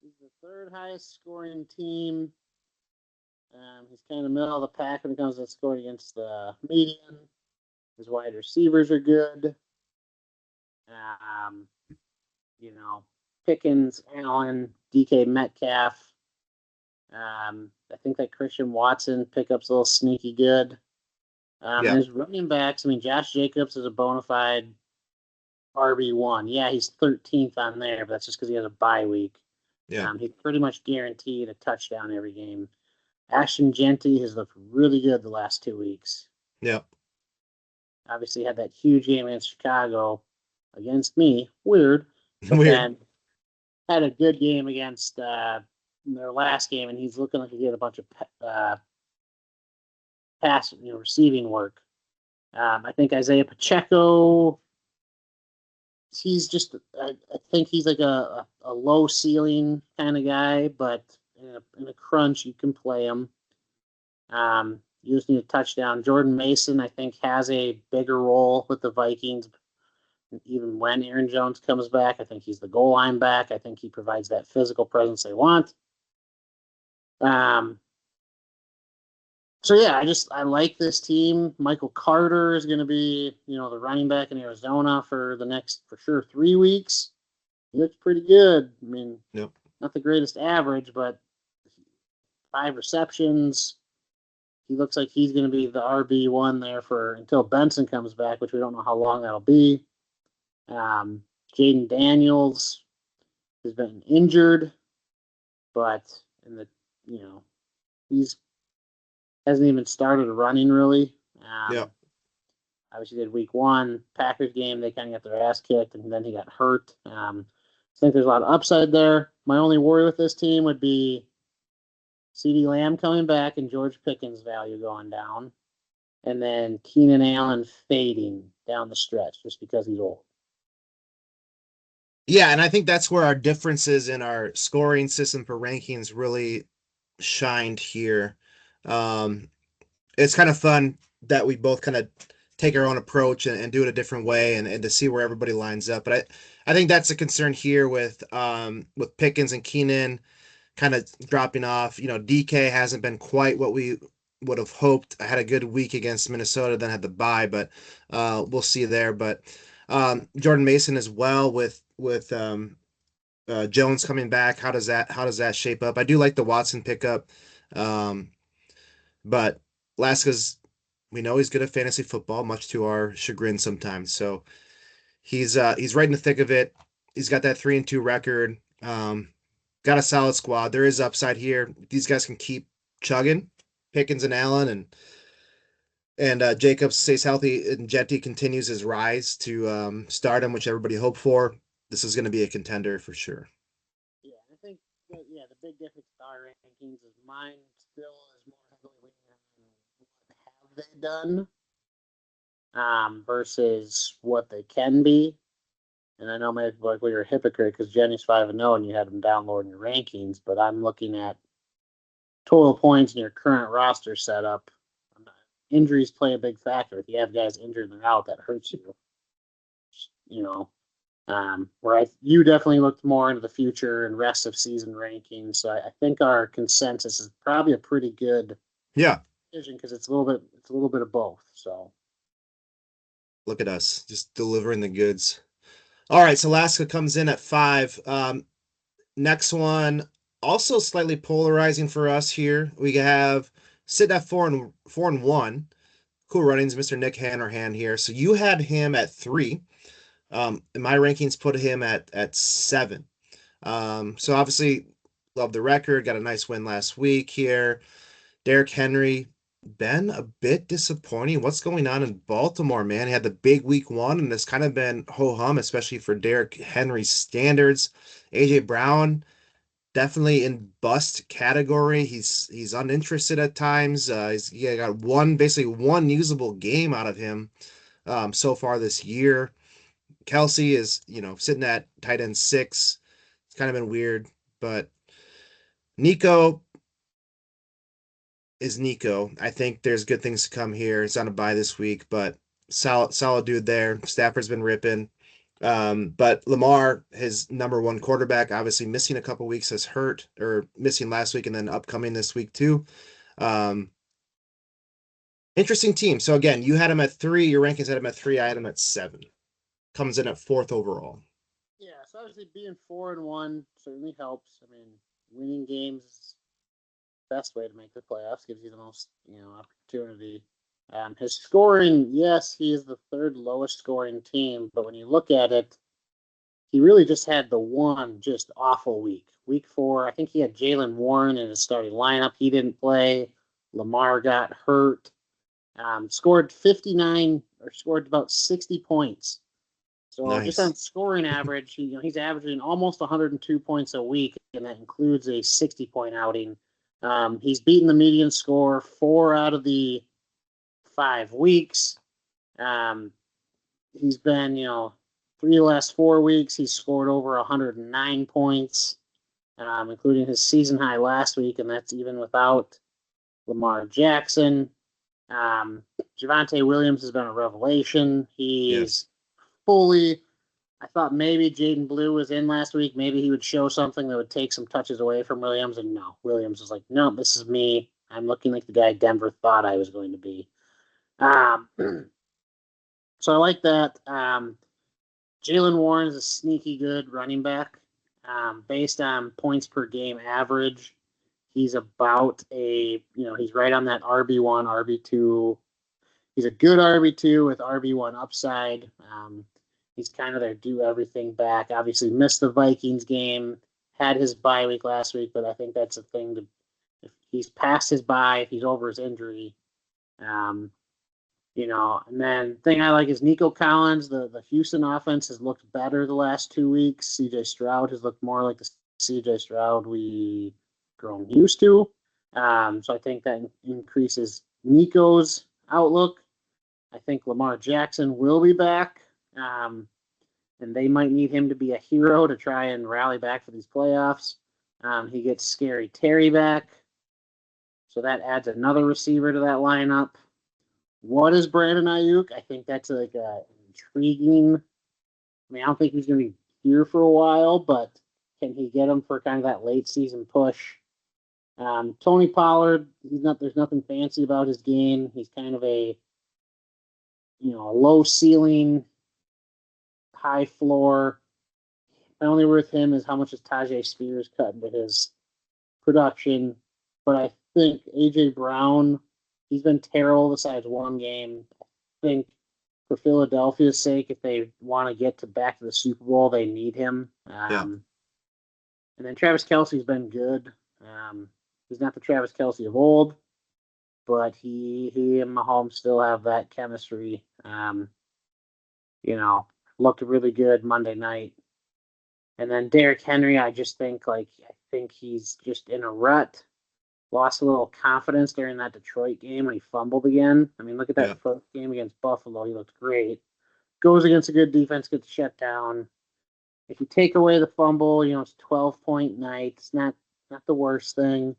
He's the third highest scoring team. He's kind of middle of the pack when it comes to scoring against the median. His wide receivers are good. Um, you know, Pickens, Allen, DK Metcalf. I think that Christian Watson pickup's a little sneaky good. And Yeah, his running backs, I mean, Josh Jacobs is a bona fide RB1. Yeah, he's 13th on there, but that's just because he has a bye week. yeah, He's pretty much guaranteed a touchdown every game. Ashton Genty has looked really good the last 2 weeks. yeah. Obviously, had that huge game against Chicago against me. Weird. But Weird. then had a good game against their last game, and he's looking like he had a bunch of pass, receiving work. I think Isaiah Pacheco, he's just, I think he's like a low ceiling kind of guy, but in a crunch, you can play him. You just need a touchdown. Jordan Mason, I think, has a bigger role with the Vikings. Even when Aaron Jones comes back, I think he's the goal line back. I think he provides that physical presence they want. Um, so yeah, I like this team. Michael Carter is going to be, the running back in Arizona for the next, for sure, 3 weeks. He looks pretty good. I mean, Yep. not the greatest average, but 5 receptions. He looks like he's going to be the RB1 there for until Benson comes back, which we don't know how long that'll be. Um, Jaden Daniels has been injured, but in the he's hasn't even started running really. Yep. Obviously, did week one Packers game. They kind of got their ass kicked, and then he got hurt. I think there's a lot of upside there. My only worry with this team would be CeeDee Lamb coming back and George Pickens' value going down, and then Keenan Allen fading down the stretch just because he's old. Yeah, and I think that's where our differences in our scoring system for rankings really shined here. Um, it's kind of fun that we both kind of take our own approach and do it a different way and to see where everybody lines up. But I think that's a concern here with Pickens and Keenan kind of dropping off. DK hasn't been quite what we would have hoped. I had a good week against Minnesota, then had the bye, but we'll see there. But Jordan Mason as well with Jones coming back. How does that shape up? I do like the Watson pickup, um, but Laska's we know he's good at fantasy football, much to our chagrin sometimes. So he's right in the thick of it. He's got that 3-2 record. Got a solid squad. There is upside here. These guys can keep chugging. Pickens and Allen and Jacobs stays healthy and Jetty continues his rise to stardom, which everybody hoped for. This is going to be a contender for sure. Yeah, I think the big difference with our rankings is mine still is more heavily weighted on what have they done versus what they can be. And I know maybe like we were a hypocrite because Jenny's 5-0 and you had them downloading your rankings, but I'm looking at total points in your current roster setup. Injuries play a big factor. If you have guys injured and they're out, that hurts you. You know, you definitely looked more into the future and rest of season rankings. So I think our consensus is probably a pretty good Yeah, decision because it's a little bit of both. So look at us just delivering the goods. All right, so Alaska comes in at 5. Next one, also slightly polarizing for us here. We have sitting at 4-1. Cool runnings, Mr. Nick Hanrahan here. So you had him at 3. And my rankings put him at 7. So obviously love the record. Got a nice win last week here. Derrick Henry been a bit disappointing. What's going on in Baltimore, man? He had the big week 1, and it's kind of been ho hum, especially for Derrick Henry's standards. AJ Brown definitely in bust category. He's uninterested at times. He got basically one usable game out of him so far this year. Kelsey is, sitting at tight end 6. It's kind of been weird, but Nico is Nico. I think there's good things to come here. It's on a bye this week, but solid dude there. Stafford's been ripping. But Lamar, his number one quarterback, obviously missing a couple weeks, has hurt or missing last week and then upcoming this week too. Um, Interesting team. So again, you had him at 3. Your rankings had him at 3. I had him at 7. Comes in at 4th overall. Yeah, so obviously being 4-1 certainly helps. I mean, winning games is the best way to make the playoffs. Gives you the most, opportunity. His scoring, yes, he is the third lowest scoring team, but when you look at it, he really just had the one just awful week. Week 4, I think he had Jalen Warren in his starting lineup. He didn't play. Lamar got hurt. Scored 59 or scored about 60 points. So just Nice. on scoring average, he's averaging almost 102 points a week, and that includes a 60-point outing. He's beaten the median score 4 out of the 5 weeks. He's been, 3 of the last 4 weeks, he's scored over 109 points, including his season high last week, and that's even without Lamar Jackson. Javonte Williams has been a revelation. Yes. He's fully. I thought maybe Jaden Blue was in last week. Maybe he would show something that would take some touches away from Williams. And no, Williams was like, no, this is me. I'm looking like the guy Denver thought I was going to be. Um, so I like that. Jalen Warren is a sneaky good running back. Based on points per game average, he's about he's right on that RB1, RB2. He's a good RB2 with RB1 upside. He's kind of their do everything back. Obviously, missed the Vikings game, had his bye week last week, but I think that's a thing to. If he's past his bye, if he's over his injury, um, And then thing I like is Nico Collins. The Houston offense has looked better the last 2 weeks. C.J. Stroud has looked more like the C.J. Stroud we grown used to. So I think that increases Nico's outlook. I think Lamar Jackson will be back, and they might need him to be a hero to try and rally back for these playoffs. He gets Scary Terry back, so that adds another receiver to that lineup. What is Brandon Ayuk? I think that's like a intriguing. I mean, I don't think he's going to be here for a while, but can he get him for kind of that late season push? Tony Pollard, he's not. There's nothing fancy about his game. He's kind of a low ceiling, high floor. My only worth him is how much is Tajay Spears cut into his production. But I think AJ Brown, he's been terrible besides one game. I think for Philadelphia's sake, if they want to get back to the Super Bowl, they need him. Yeah. And then Travis Kelce's been good. He's not the Travis Kelce of old, but he and Mahomes still have that chemistry. Looked really good Monday night. And then Derrick Henry, I think he's just in a rut. Lost a little confidence during that Detroit game when he fumbled again. I mean, look at Yeah. that first game against Buffalo. He looked great. Goes against a good defense, gets shut down. If you take away the fumble, it's 12-point night. It's not the worst thing.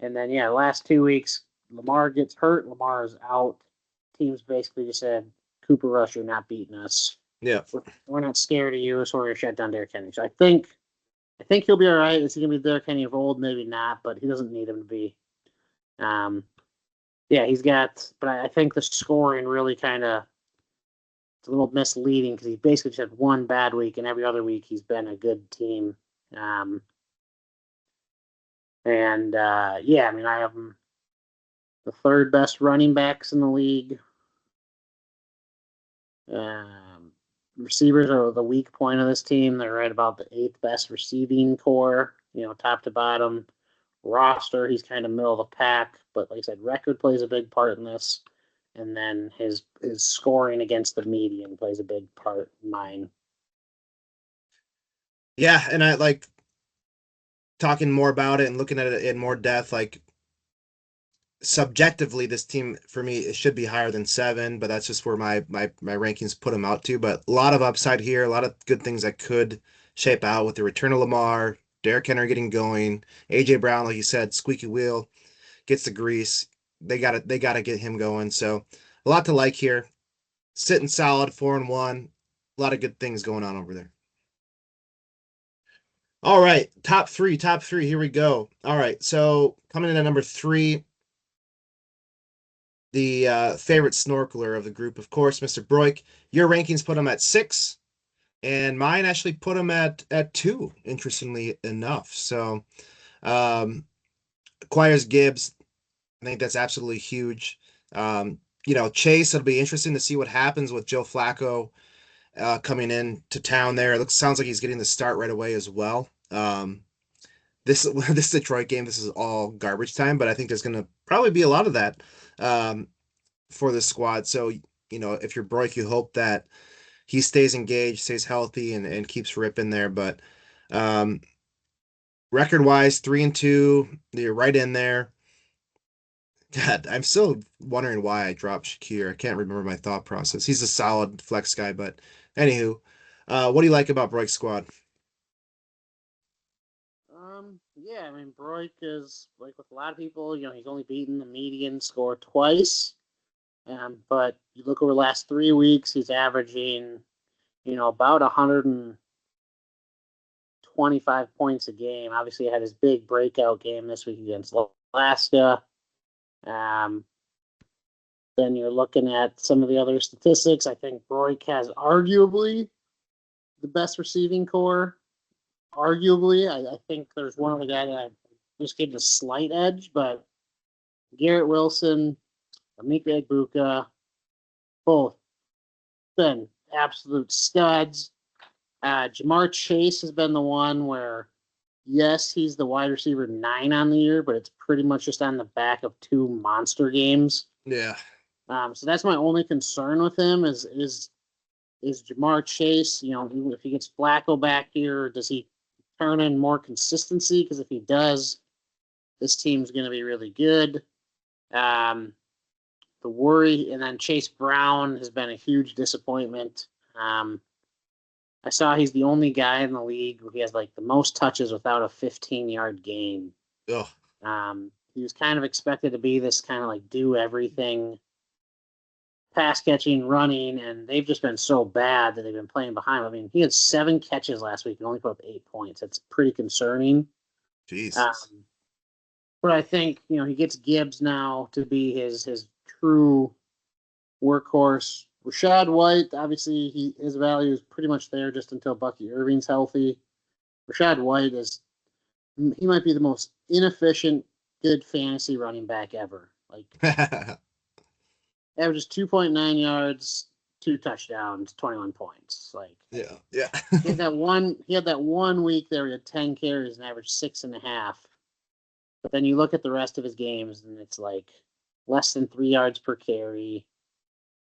And then last 2 weeks, Lamar gets hurt. Lamar is out. Teams basically just said, Cooper Rush, you're not beating us. Yeah. We're not scared of you, so we're gonna shut down Derrick Henry. So I think he'll be all right. Is he gonna be Derrick Henry of old? Maybe not, but he doesn't need him to be. He's got. But I think the scoring really kind of it's a little misleading because he basically just had one bad week, and every other week he's been a good team. I mean, I have him the third best running backs in the league. Receivers are the weak point of this team. They're right about the 8th best receiving core, top to bottom. Roster, he's kind of middle of the pack, but like I said, record plays a big part in this. And then his scoring against the median plays a big part in mine. Yeah, and I like talking more about it and looking at it in more depth. Like subjectively, this team for me it should be higher than 7, but that's just where my rankings put them out to. But a lot of upside here, a lot of good things that could shape out with the return of Lamar, Derrick Henry getting going, AJ Brown, like you said, squeaky wheel gets the grease. They gotta get him going. So a lot to like here. Sitting solid, 4-1. A lot of good things going on over there. All right, top three, top three. Here we go. All right, so coming in at number three, the favorite snorkeler of the group, of course, Mr. Broik. Your rankings put him at 6, and mine actually put him at 2. Interestingly enough, so acquires Gibbs. I think that's absolutely huge. Chase. It'll be interesting to see what happens with Joe Flacco coming in to town there. Sounds like he's getting the start right away as well. This this Detroit game, this is all garbage time, but I think there's going to probably be a lot of that for the squad. So if you're Broik, you hope that he stays engaged, stays healthy, and keeps ripping there. But um, record wise, 3-2, you're right in there. God, I'm still wondering why I dropped Shakir. I can't remember my thought process. He's a solid flex guy, but anywho, what do you like about Broik's squad? Yeah, I mean, Broik is like with a lot of people. He's only beaten the median score twice. But you look over the last 3 weeks, he's averaging, about 125 points a game. Obviously, he had his big breakout game this week against Alaska. Um, then you're looking at some of the other statistics. I think Broik has arguably the best receiving core. Arguably, I think there's one other guy that I just give a slight edge, but Garrett Wilson, Emeka Egbuka, both been absolute studs. Jamar Chase has been the one where, yes, he's the wide receiver 9 on the year, but it's pretty much just on the back of 2 monster games. Yeah. So that's my only concern with him is Jamar Chase. If he gets Flacco back here, does he turn in more consistency? Because if he does, this team's going to be really good. The worry, and then Chase Brown has been a huge disappointment. I saw he's the only guy in the league who has like the most touches without a 15-yard gain. Ugh. He was kind of expected to be this kind of like do everything, pass catching, running, and they've just been so bad that they've been playing behind. I mean, he had 7 catches last week and only put up 8 points. That's pretty concerning. Jesus. But I think he gets Gibbs now to be his true workhorse. Rashad White, obviously, his value is pretty much there just until Bucky Irving's healthy. Rashad White he might be the most inefficient, good fantasy running back ever. Like, averages 2.9 yards, 2 touchdowns, 21 points. Like, yeah, yeah. he had that one week there he had 10 carries and averaged 6.5. But then you look at the rest of his games and it's like less than 3 yards per carry.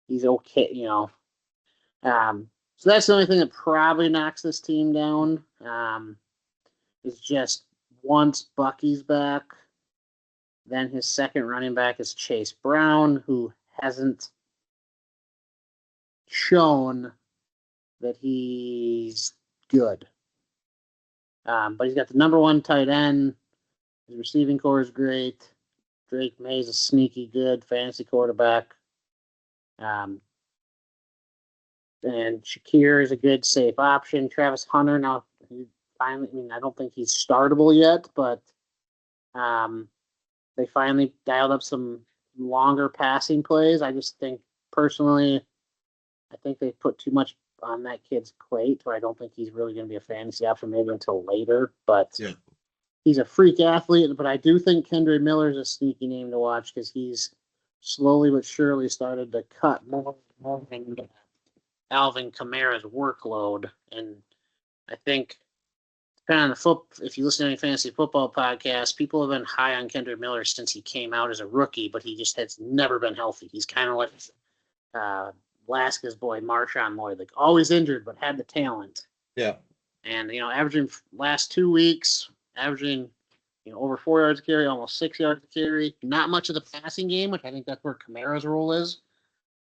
He's okay, So that's the only thing that probably knocks this team down. Is just once Bucky's back, then his second running back is Chase Brown, who hasn't shown that he's good. But he's got the number 1 tight end. His receiving core is great. Drake May's a sneaky good fantasy quarterback. And Shakir is a good, safe option. Travis Hunter, now, I don't think he's startable yet, but they finally dialed up some longer passing plays. I just think, personally, I think they put too much on that kid's plate, where I don't think he's really going to be a fantasy option maybe until later. But yeah, he's a freak athlete. But I do think Kendre Miller is a sneaky name to watch because he's slowly but surely started to cut more than Alvin Kamara's workload. And I think, depending on if you listen to any fantasy football podcast, people have been high on Kendre Miller since he came out as a rookie, but he just has never been healthy. He's kind of like Alaska's boy, Marshawn Lloyd, like always injured, but had the talent. Yeah. And, averaging last 2 weeks, averaging, over 4 yards carry, almost 6 yards carry. Not much of the passing game, which I think that's where Kamara's role is.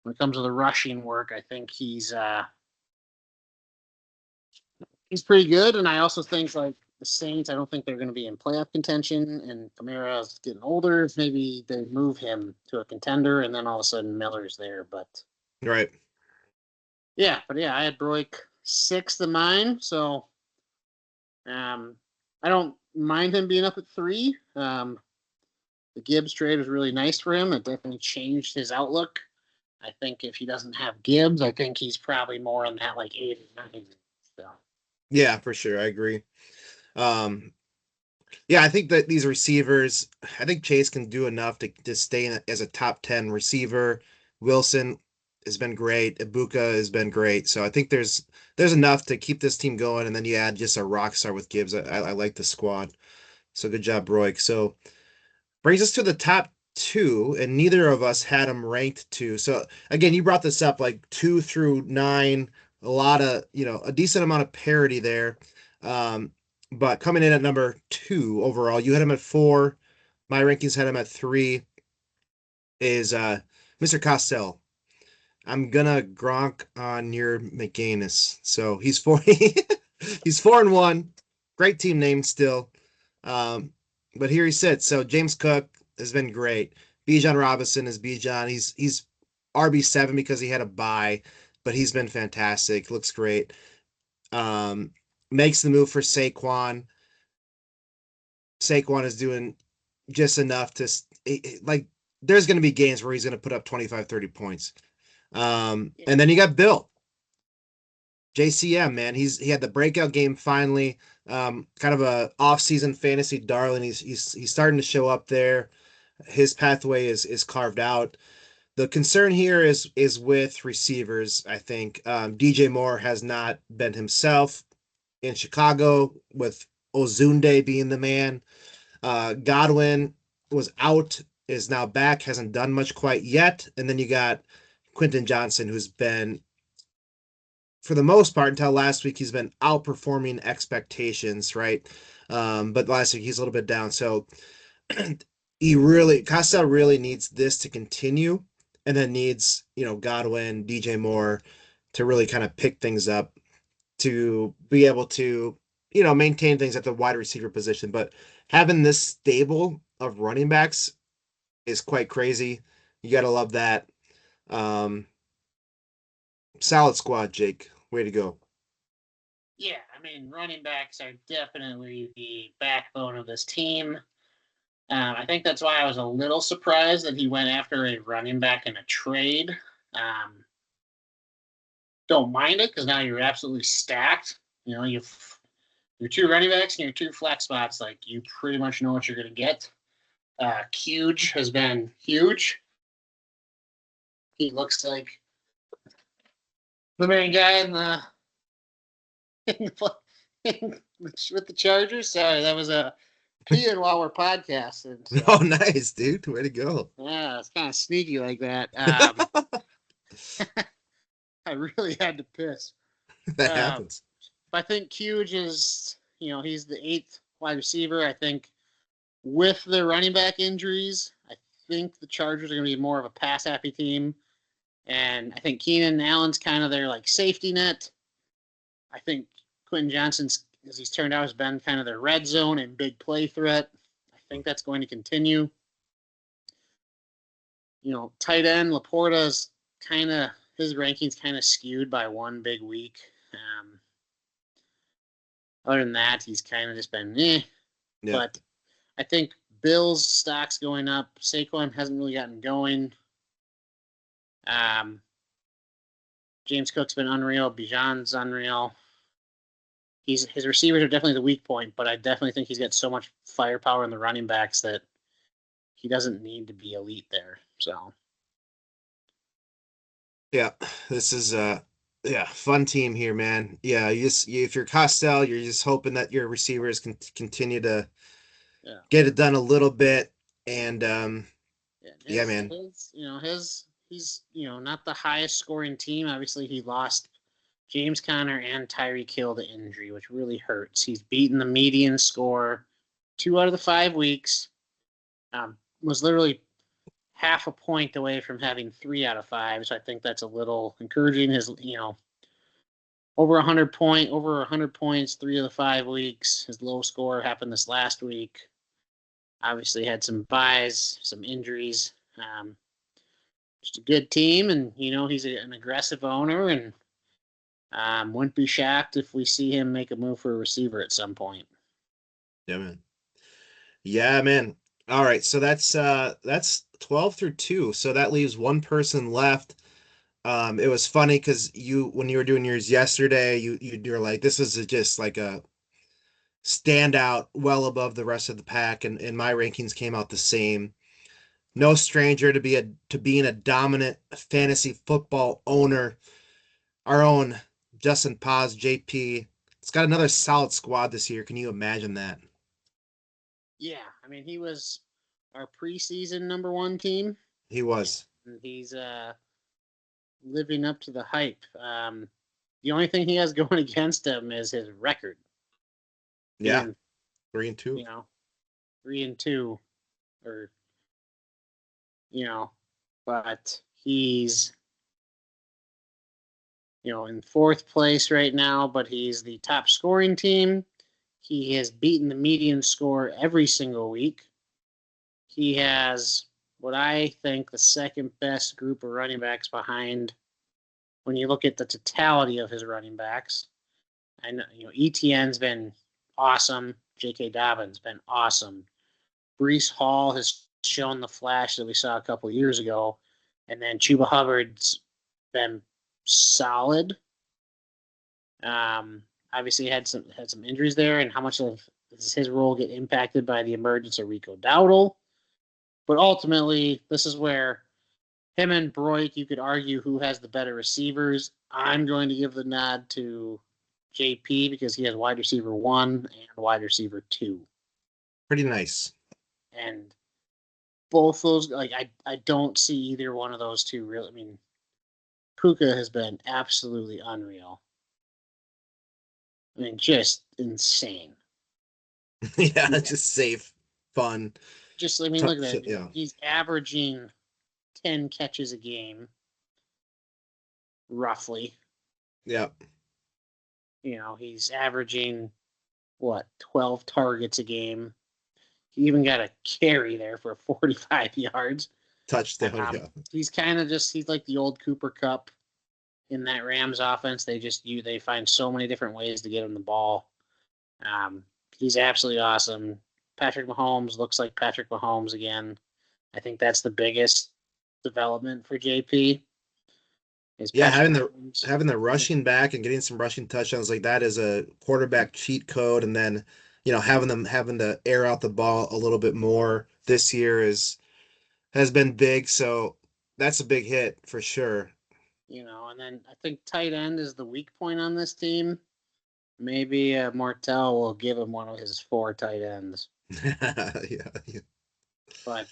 When it comes to the rushing work, I think he's pretty good. And I also think, like, the Saints, I don't think they're going to be in playoff contention. And Kamara's getting older. Maybe they move him to a contender, and then all of a sudden Miller's there. But right. Yeah, I had Broik sixth of mine, so I don't mind him being up at 3. The Gibbs trade was really nice for him. It definitely changed his outlook. I think if he doesn't have Gibbs, I think he's probably more on that like 8 or 9. So Yeah, for sure. I agree. Um, yeah, I think that these receivers, I think Chase can do enough to stay as a top 10 receiver. Wilson has been great. Ibuka has been great. So I think there's enough to keep this team going. And then you add just a rock star with Gibbs. I like the squad. So good job, Broik. So brings us to the top two, and neither of us had them ranked two. So again, you brought this up like 2 through 9, a lot of, a decent amount of parity there. Um, but coming in at number 2 overall, you had him at 4. My rankings had him at 3. Is Mr. Costell. I'm gonna Gronk on your McGanus. So he's 40. He's 4-1. Great team name still. Um, but here he sits. So James Cook has been great. Bijan Robinson is Bijan. He's RB7 because he had a bye, but he's been fantastic. Looks great. Um, Makes the move for Saquon. Saquon is doing just enough to like. There's going to be games where he's going to put up 25, 30 points. And then you got Bill. JCM, man, he had the breakout game finally. Kind of a off-season fantasy darling. He's starting to show up there. His pathway is carved out. The concern here is with receivers. I think DJ Moore has not been himself in Chicago with Ozunde being the man. Godwin was out, is now back, hasn't done much quite yet. And then you got Quentin Johnson, who's been, for the most part, until last week, he's been outperforming expectations, right? But last week he's a little bit down. So Costa really needs this to continue, and then needs, Godwin, DJ Moore to really kind of pick things up to be able to, maintain things at the wide receiver position. But having this stable of running backs is quite crazy. You got to love that. Um, Solid squad, Jake. Way to go. yeah, I mean running backs are definitely the backbone of this team. I think that's why I was a little surprised that he went after a running back in a trade. Um, don't mind it because now you're absolutely stacked. You've your 2 running backs and your 2 flex spots. Like you pretty much know what you're going to get. Huge has been huge. He looks like the main guy in the with the Chargers. Sorry, that was a peeing while we're podcasting. Oh, So nice, dude. Way to go. yeah, it's kind of sneaky like that. That I really had to piss. Um, happens. I think Huge is, he's the 8th wide receiver. I think with the running back injuries, I think the Chargers are going to be more of a pass happy team. And I think Keenan Allen's kind of their like safety net. I think Quentin Johnson's, as he's turned out, has been kind of their red zone and big play threat. I think that's going to continue. Tight end Laporta's kind of his rankings kind of skewed by one big week. Other than that, he's kind of just been Yeah. But I think Bill's stock's going up. Saquon hasn't really gotten going. Um, James Cook's been unreal. Bijan's unreal. His receivers are definitely the weak point, but I definitely think he's got so much firepower in the running backs that he doesn't need to be elite there. So Yeah. This is yeah, fun team here, man. Yeah, if you're Costell, you're just hoping that your receivers can continue to yeah, get it done a little bit. And yeah. yeah, His man. his his he's not the highest scoring team. Obviously, he lost James Conner and Tyreek Hill to injury, which really hurts. He's beaten the median score 2 out of the 5 weeks. Was literally half a point away from having 3 out of 5. So I think that's a little encouraging. His over 100 points 3 of the 5 weeks. His low score happened this last week. Obviously had some buys, some injuries. Just a good team, and he's an aggressive owner, and Wouldn't be shocked if we see him make a move for a receiver at some point. Yeah, man. Yeah, man. All right, so that's 12 through 2. So that leaves one person left. It was funny because you when you were doing yours yesterday, you're like, this is just like a standout well above the rest of the pack, and my rankings came out the same. No stranger to being a dominant fantasy football owner. Our own Justin Paz, JP. It's got another solid squad this year. Can you imagine that? Yeah, I mean he was our preseason number one team, He was. and he's living up to the hype. The only thing he has going against him is his record Yeah, being, 3-2. you know, 3-2, or you know, but he's in fourth place right now. But he's the top scoring team. He has beaten the median score every single week. He has what I think the second best group of running backs behind when you look at the totality of his running backs. And ETN's been awesome. J.K. Dobbins been awesome. Brees Hall has shown the flash that we saw a couple years ago, and then Chuba Hubbard's been solid. Obviously had some injuries there, and how much of does his role get impacted by the emergence of Rico Dowdle? But ultimately, this is where him and Broik, you could argue who has the better receivers. I'm going to give the nod to JP because he has wide receiver 1 and wide receiver 2. Pretty nice. And both those, like, I don't see either one of those two really. I mean, Puka has been absolutely unreal. I mean, just insane. Yeah, Yeah. just safe, fun. Just, I mean, look at that. Yeah. He's averaging 10 catches a game, roughly. Yeah. He's averaging, what, 12 targets a game. He even got a carry there for 45 yards. Touchdown. Yeah. He's kind of he's like the old Cooper Cup in that Rams offense. They find so many different ways to get him the ball. He's absolutely awesome. Patrick Mahomes looks like Patrick Mahomes again. I think that's the biggest development for JP. Is Yeah, Patrick Mahomes. having the rushing back and getting some rushing touchdowns like that is a quarterback cheat code, and then having to air out the ball a little bit more this year has been big. So that's a big hit for sure. And then I think tight end is the weak point on this team. Maybe Martell will give him one of his 4 tight ends. Yeah, yeah. But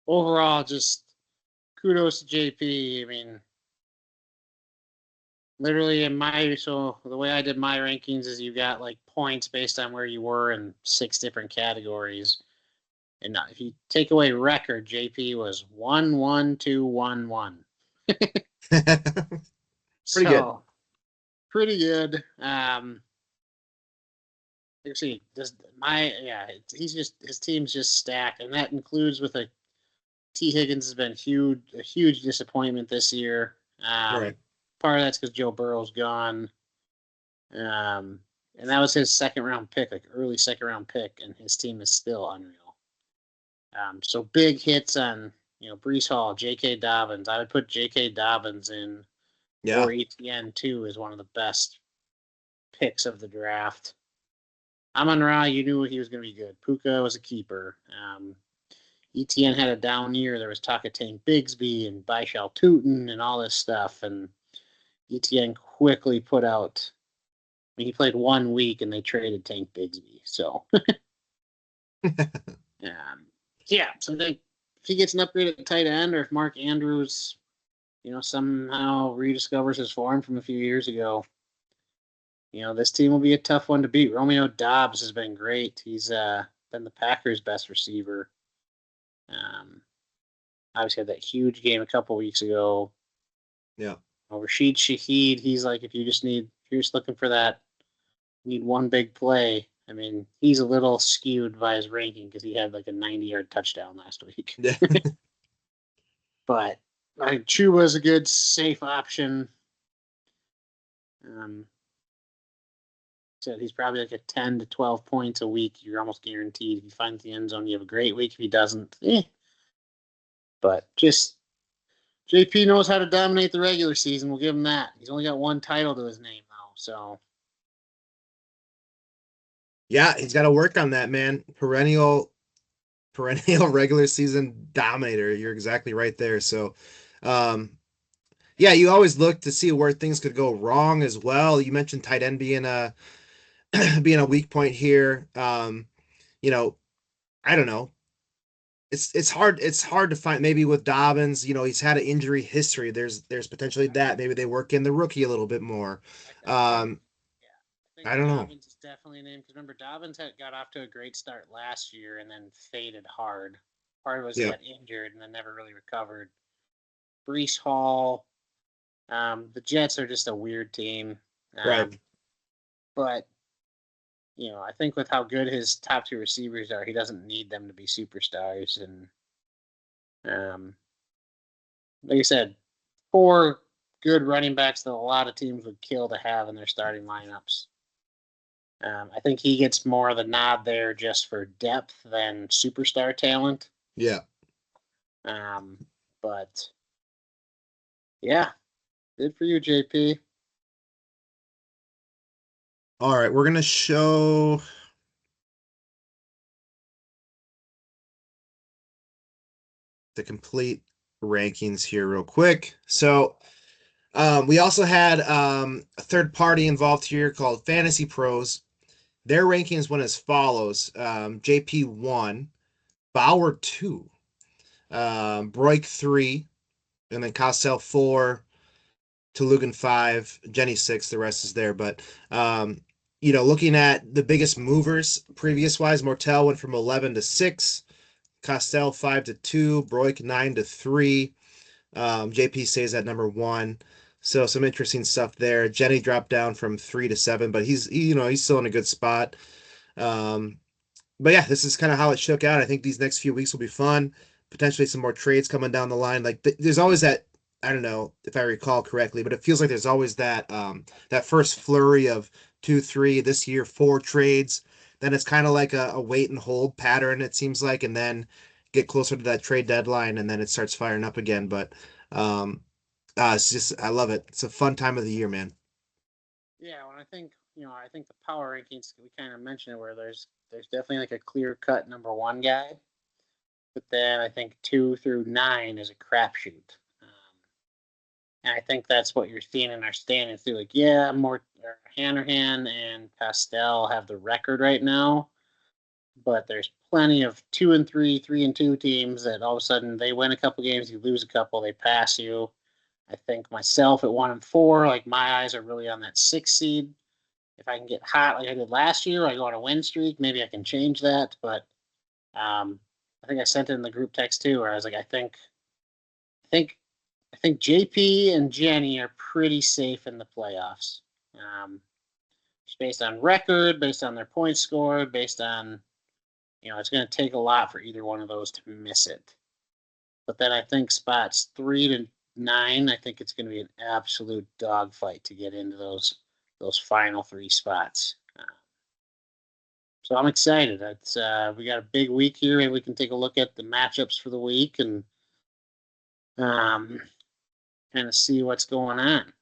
overall, just kudos to JP. I mean, literally so the way I did my rankings is you got like points based on where you were in 6 different categories. And if you take away record, JP was 1-1-2-1-1. Pretty good. So pretty good. See, he's just his team's just stacked, and that includes with T. Higgins has been a huge disappointment this year. Right. Part of that's because Joe Burrow's gone, and that was his second round pick, like early second round pick, and his team is still unreal. So big hits on Brees Hall, J.K. Dobbins. I would put J.K. Dobbins in, Yeah. or ETN too, is one of the best picks of the draft. Amon-Ra, you knew he was going to be good. Puka was a keeper. ETN had a down year. There was talk of Tank Bigsby and Baishal Tootin and all this stuff, and ETN quickly put out. I mean, he played 1 week and they traded Tank Bigsby. So, so if he gets an upgrade at tight end, or if Mark Andrews, somehow rediscovers his form from a few years ago, this team will be a tough one to beat. Romeo Dobbs has been great. He's been the Packers' best receiver. Obviously had that huge game a couple weeks ago. Yeah. Rashid Shaheed, he's like, if you're just looking for that, need one big play. I mean, he's a little skewed by his ranking because he had like a 90-yard touchdown last week. Yeah. But I think Chuba is a good, safe option. Said he's probably like a 10 to 12 points a week. You're almost guaranteed. If he finds the end zone, you have a great week. If he doesn't, But just JP knows how to dominate the regular season. We'll give him that. He's only got one title to his name though, so Yeah, he's got to work on that, man. Perennial regular season dominator. You're exactly right there. So, um, yeah, you always look to see where things could go wrong as well. You mentioned tight end being a being a weak point here. You know, I don't know. It's hard to find maybe with Dobbins, he's had an injury history. There's potentially that. Maybe they work in the rookie a little bit more. I think Um, yeah, I think I don't know. Dobbins is definitely a name because remember Dobbins got off to a great start last year and then faded hard. Part of it was he Yeah, got injured and then never really recovered. Brees Hall, the Jets are just a weird team, right. but I think with how good his top two receivers are, he doesn't need them to be superstars. And um, like I said, four good running backs that a lot of teams would kill to have in their starting lineups. I think he gets more of the nod there just for depth than superstar talent. Yeah. Um, but yeah, good for you, JP. All right, we're gonna show the complete rankings here real quick. So we also had a third party involved here called Fantasy Pros. Their rankings went as follows: JP 1, Bauer 2, Broik 3, and then Costell 4, Tulugan 5, Jenny 6. The rest is there, but looking at the biggest movers previous wise, Mortel went from 11 to 6, Costell 5 to 2, Broik 9 to 3. JP stays at number 1. So some interesting stuff there. Jenny dropped down from 3 to 7, but he's still in a good spot. Um, but yeah, this is kind of how it shook out. I think these next few weeks will be fun. Potentially some more trades coming down the line. Like there's always that. I don't know if I recall correctly, but it feels like there's always that first flurry of 2, 3 this year, 4 trades. Then it's kind of like a wait and hold pattern. It seems like, and then get closer to that trade deadline, and then it starts firing up again. But it's just I love it. It's a fun time of the year, man. Yeah, when I think the power rankings we kind of mentioned it where there's definitely like a clear cut number one guy, but then I think 2 through 9 is a crapshoot. And I think that's what you're seeing in our standings too. Like, yeah, more Hanrahan and Pastel have the record right now, but there's plenty of 2 and 3, 3 and 2 teams that all of a sudden they win a couple games, you lose a couple, they pass you. I think myself at 1 and 4, like my eyes are really on that 6 seed. If I can get hot like I did last year, I go on a win streak, maybe I can change that. But I think I sent it in the group text too, where I was like, I think I think JP and Jenny are pretty safe in the playoffs. Um, just based on record, based on their points scored, based on it's going to take a lot for either one of those to miss it. But then I think spots 3 to 9, I think it's going to be an absolute dogfight to get into those final 3 spots. So I'm excited. That's we got a big week here. Maybe we can take a look at the matchups for the week and um, kind of see what's going on.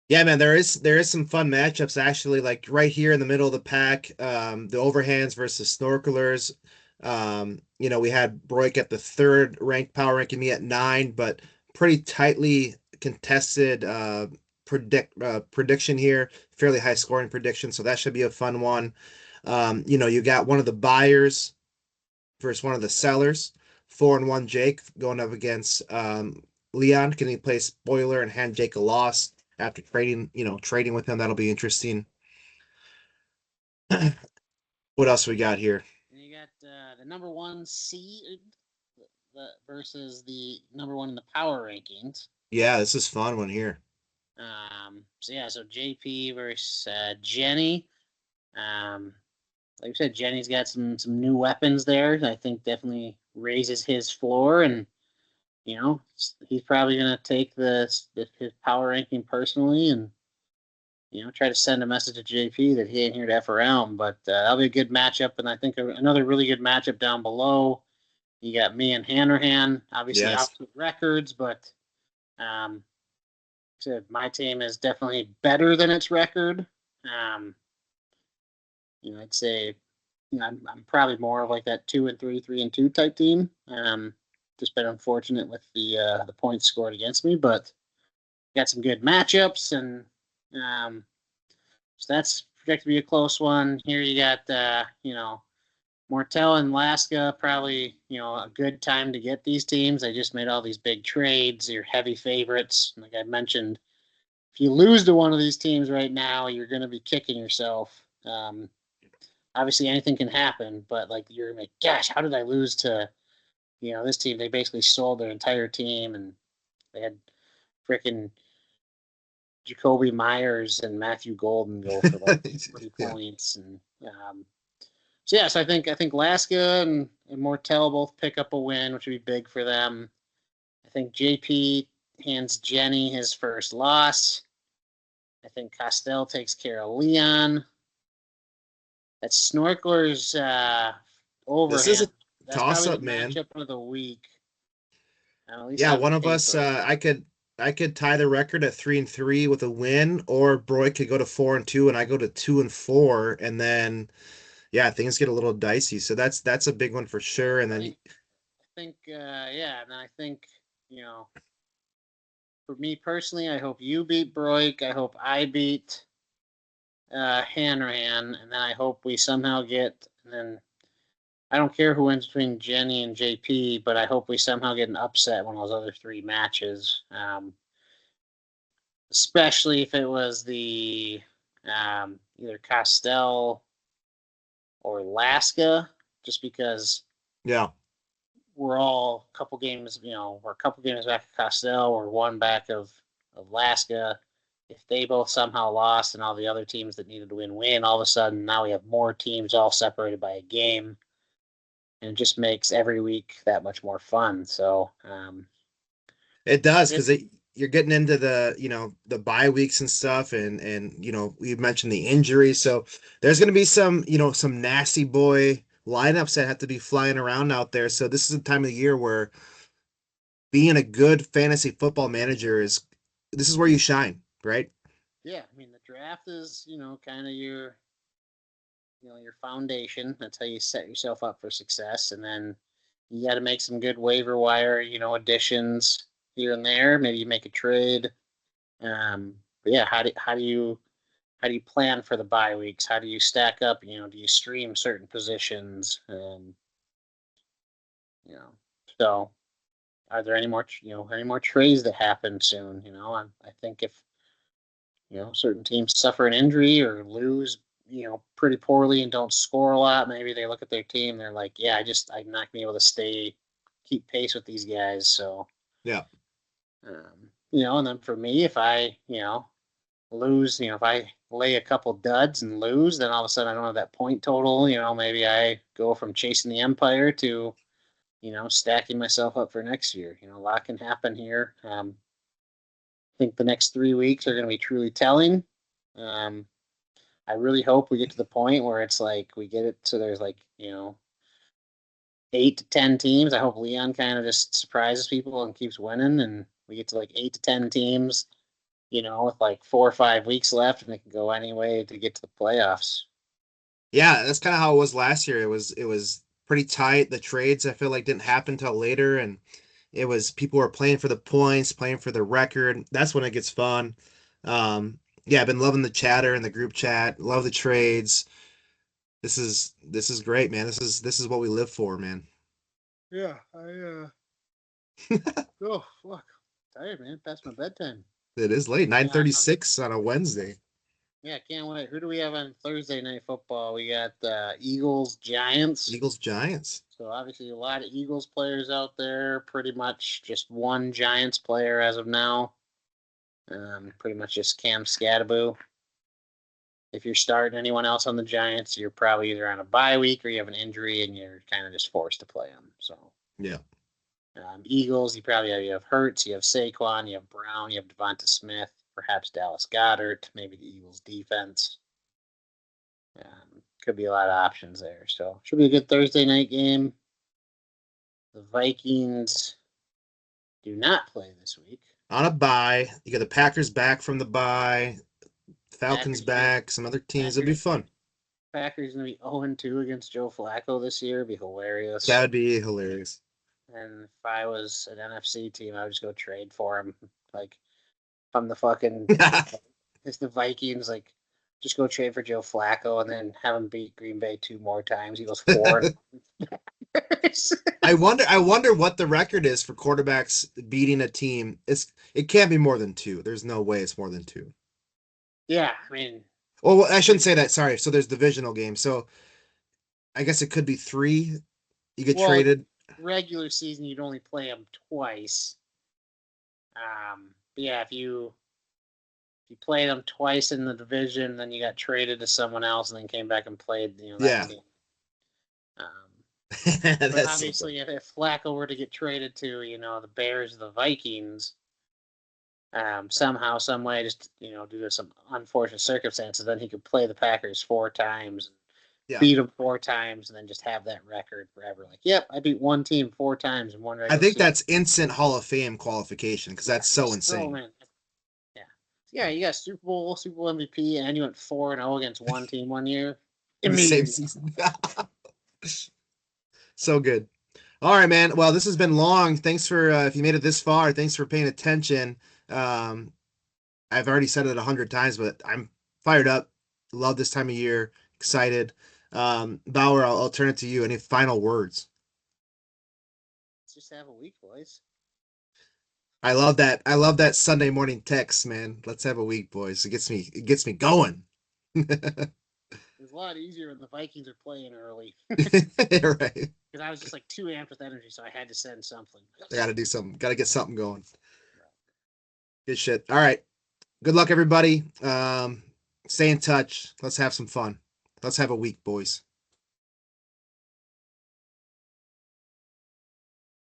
Yeah, man, there is some fun matchups actually, like right here in the middle of the pack, the overhands versus snorkelers. We had Broik at the third ranked power ranking, me at 9, but pretty tightly contested prediction here, fairly high scoring prediction, so that should be a fun one. You got one of the buyers versus one of the sellers, 4-1 Jake going up against Leon. Can he play spoiler and hand Jake a loss after trading with him? That'll be interesting. What else we got here? And you got the number one seed versus the number one in the power rankings. Yeah, this is fun one here. So JP versus Jenny. Like I said, Jenny's got some new weapons there. I think definitely raises his floor, and he's probably gonna take his power ranking personally, and try to send a message to JP that he ain't here to F around. But that'll be a good matchup, and I think another really good matchup down below. You got me and Hanrahan, obviously Yes. opposite records, but um, my team is definitely better than its record. Um, I'd say I'm probably more of like that 2-3, 3-2 type team. Just been unfortunate with the points scored against me, but got some good matchups, and um, so that's projected to be a close one. Here you got Mortel and Alaska, probably a good time to get these teams. They just made all these big trades. You're heavy favorites, like I mentioned. If you lose to one of these teams right now, you're going to be kicking yourself. Obviously, anything can happen, but like you're like, gosh, how did I lose to this team? They basically sold their entire team, and they had freaking Jacoby Myers and Matthew Golden go for like 40 Yeah. points, and so yes, I think Laska and Mortel both pick up a win, which would be big for them. I think JP hands Jenny his first loss. I think Costell takes care of Leon. That Snorkeler's This is a overhand. That's toss probably the up, man. matchup of the week, at least Yeah, on one of us, paper. I could tie the record at 3-3 with a win, or Broy could go to 4-2 and I go to 2-4, and then yeah, things get a little dicey. So that's a big one for sure. And I then think, yeah, and I think you know, for me personally, I hope you beat Broik. I hope I beat Hanrahan, and then I hope we somehow get. And then I don't care who wins between Jenny and JP, but I hope we somehow get an upset one of those other three matches. Especially if it was the either Costell or Alaska, just because yeah, we're all a couple games, we're a couple games back of Costell, or one back of Alaska. If they both somehow lost and all the other teams that needed to win, all of a sudden now we have more teams all separated by a game, and it just makes every week that much more fun. So, it does it, because you're getting into the bye weeks and stuff, and we mentioned the injuries, so there's going to be some nasty boy lineups that have to be flying around out there. So this is a time of the year where being a good fantasy football manager is this is where you shine, right? yeah, I mean, the draft is, kind of your foundation. That's how you set yourself up for success. And then you got to make some good waiver wire, additions here and there. Maybe you make a trade. But yeah, how do you plan for the bye weeks? How do you stack up? Do you stream certain positions? You know, so are there any more trades that happen soon? I think if certain teams suffer an injury or lose, pretty poorly and don't score a lot, maybe they look at their team, they're like, yeah, I'm not gonna be able to keep pace with these guys. So, Yeah. and then for me, if I, lose, if I lay a couple duds and lose, then all of a sudden I don't have that point total. Maybe I go from chasing the empire to, stacking myself up for next year. A lot can happen here. I think the next 3 weeks are going to be truly telling. Um, I really hope we get to the point where it's like we get it so there's like 8 to 10 teams. I hope Leon kind of just surprises people and keeps winning, and we get to like 8 to 10 teams. With like 4 or 5 weeks left, and it can go any way to get to the playoffs. Yeah, that's kind of how it was last year. It was pretty tight. The trades I feel like didn't happen till later, and it was people were playing for the points, playing for the record. That's when it gets fun. Yeah, I've been loving the chatter and the group chat. Love the trades. This is great, man. This is what we live for, man. Yeah, oh fuck, tired man, past my bedtime. It is late, nine Yeah, thirty six on a Wednesday. yeah, can't wait. Who do we have on Thursday night football? We got Eagles Giants. Eagles Giants. So obviously a lot of Eagles players out there. Pretty much just one Giants player as of now. Pretty much just Cam Scattaboo. If you're starting anyone else on the Giants, you're probably either on a bye week or you have an injury and you're kind of just forced to play them. So Yeah. Eagles, you have Hurts, you have Saquon, you have Brown, you have Devonta Smith, perhaps Dallas Goddard, maybe the Eagles defense. Could be a lot of options there. So should be a good Thursday night game. The Vikings do not play this week. On a bye, you got the Packers back from the bye, Falcons Packers gonna back, some other teams. It'll be Packers fun. Packers gonna be 0-2 against Joe Flacco this year. It'd be That hilarious. would be hilarious. And if I was an NFC team, I would just go trade for him. Like from the fucking it's the Vikings, like just go trade for Joe Flacco and then have him beat Green Bay 2 more times. He goes 4. I wonder what the record is for quarterbacks beating a team. It can't be more than two. There's no way it's more than two. Yeah, I mean, Well, I shouldn't say that. Sorry. So there's divisional games. So I guess it could be three. You get well, traded. regular season you'd only play them twice. But yeah, if you play them twice in the division, then you got traded to someone else, and then came back and played, that Yeah. team. But That's obviously, if Flacco were to get traded to, the Bears, the Vikings, somehow, some way, just due to some unfortunate circumstances, then he could play the Packers 4 times, yeah. beat them 4 times, and then just have that record forever. Like, yep, I beat one team 4 times in one I regular think season. that's instant Hall of Fame qualification because that's so insane. Man. Yeah, you got Super Bowl MVP, and you went 4-0 against one team one year. In the same season. So good. All right, man. Well, this has been long. Thanks for if you made it this far. Thanks for paying attention. I've already said it 100 times, but I'm fired up. Love this time of year. Excited. Bauer, I'll turn it to you. Any final words? Let's just have a week, boys. I love that. I love that Sunday morning text, man. Let's have a week, boys. It gets me going. It's a lot easier when the Vikings are playing early. Right. Because I was just like too amped with energy, so I had to send something. I got to do something. Got to get something going. Good shit. All right. Good luck, everybody. Stay in touch. Let's have some fun. Let's have a week, boys.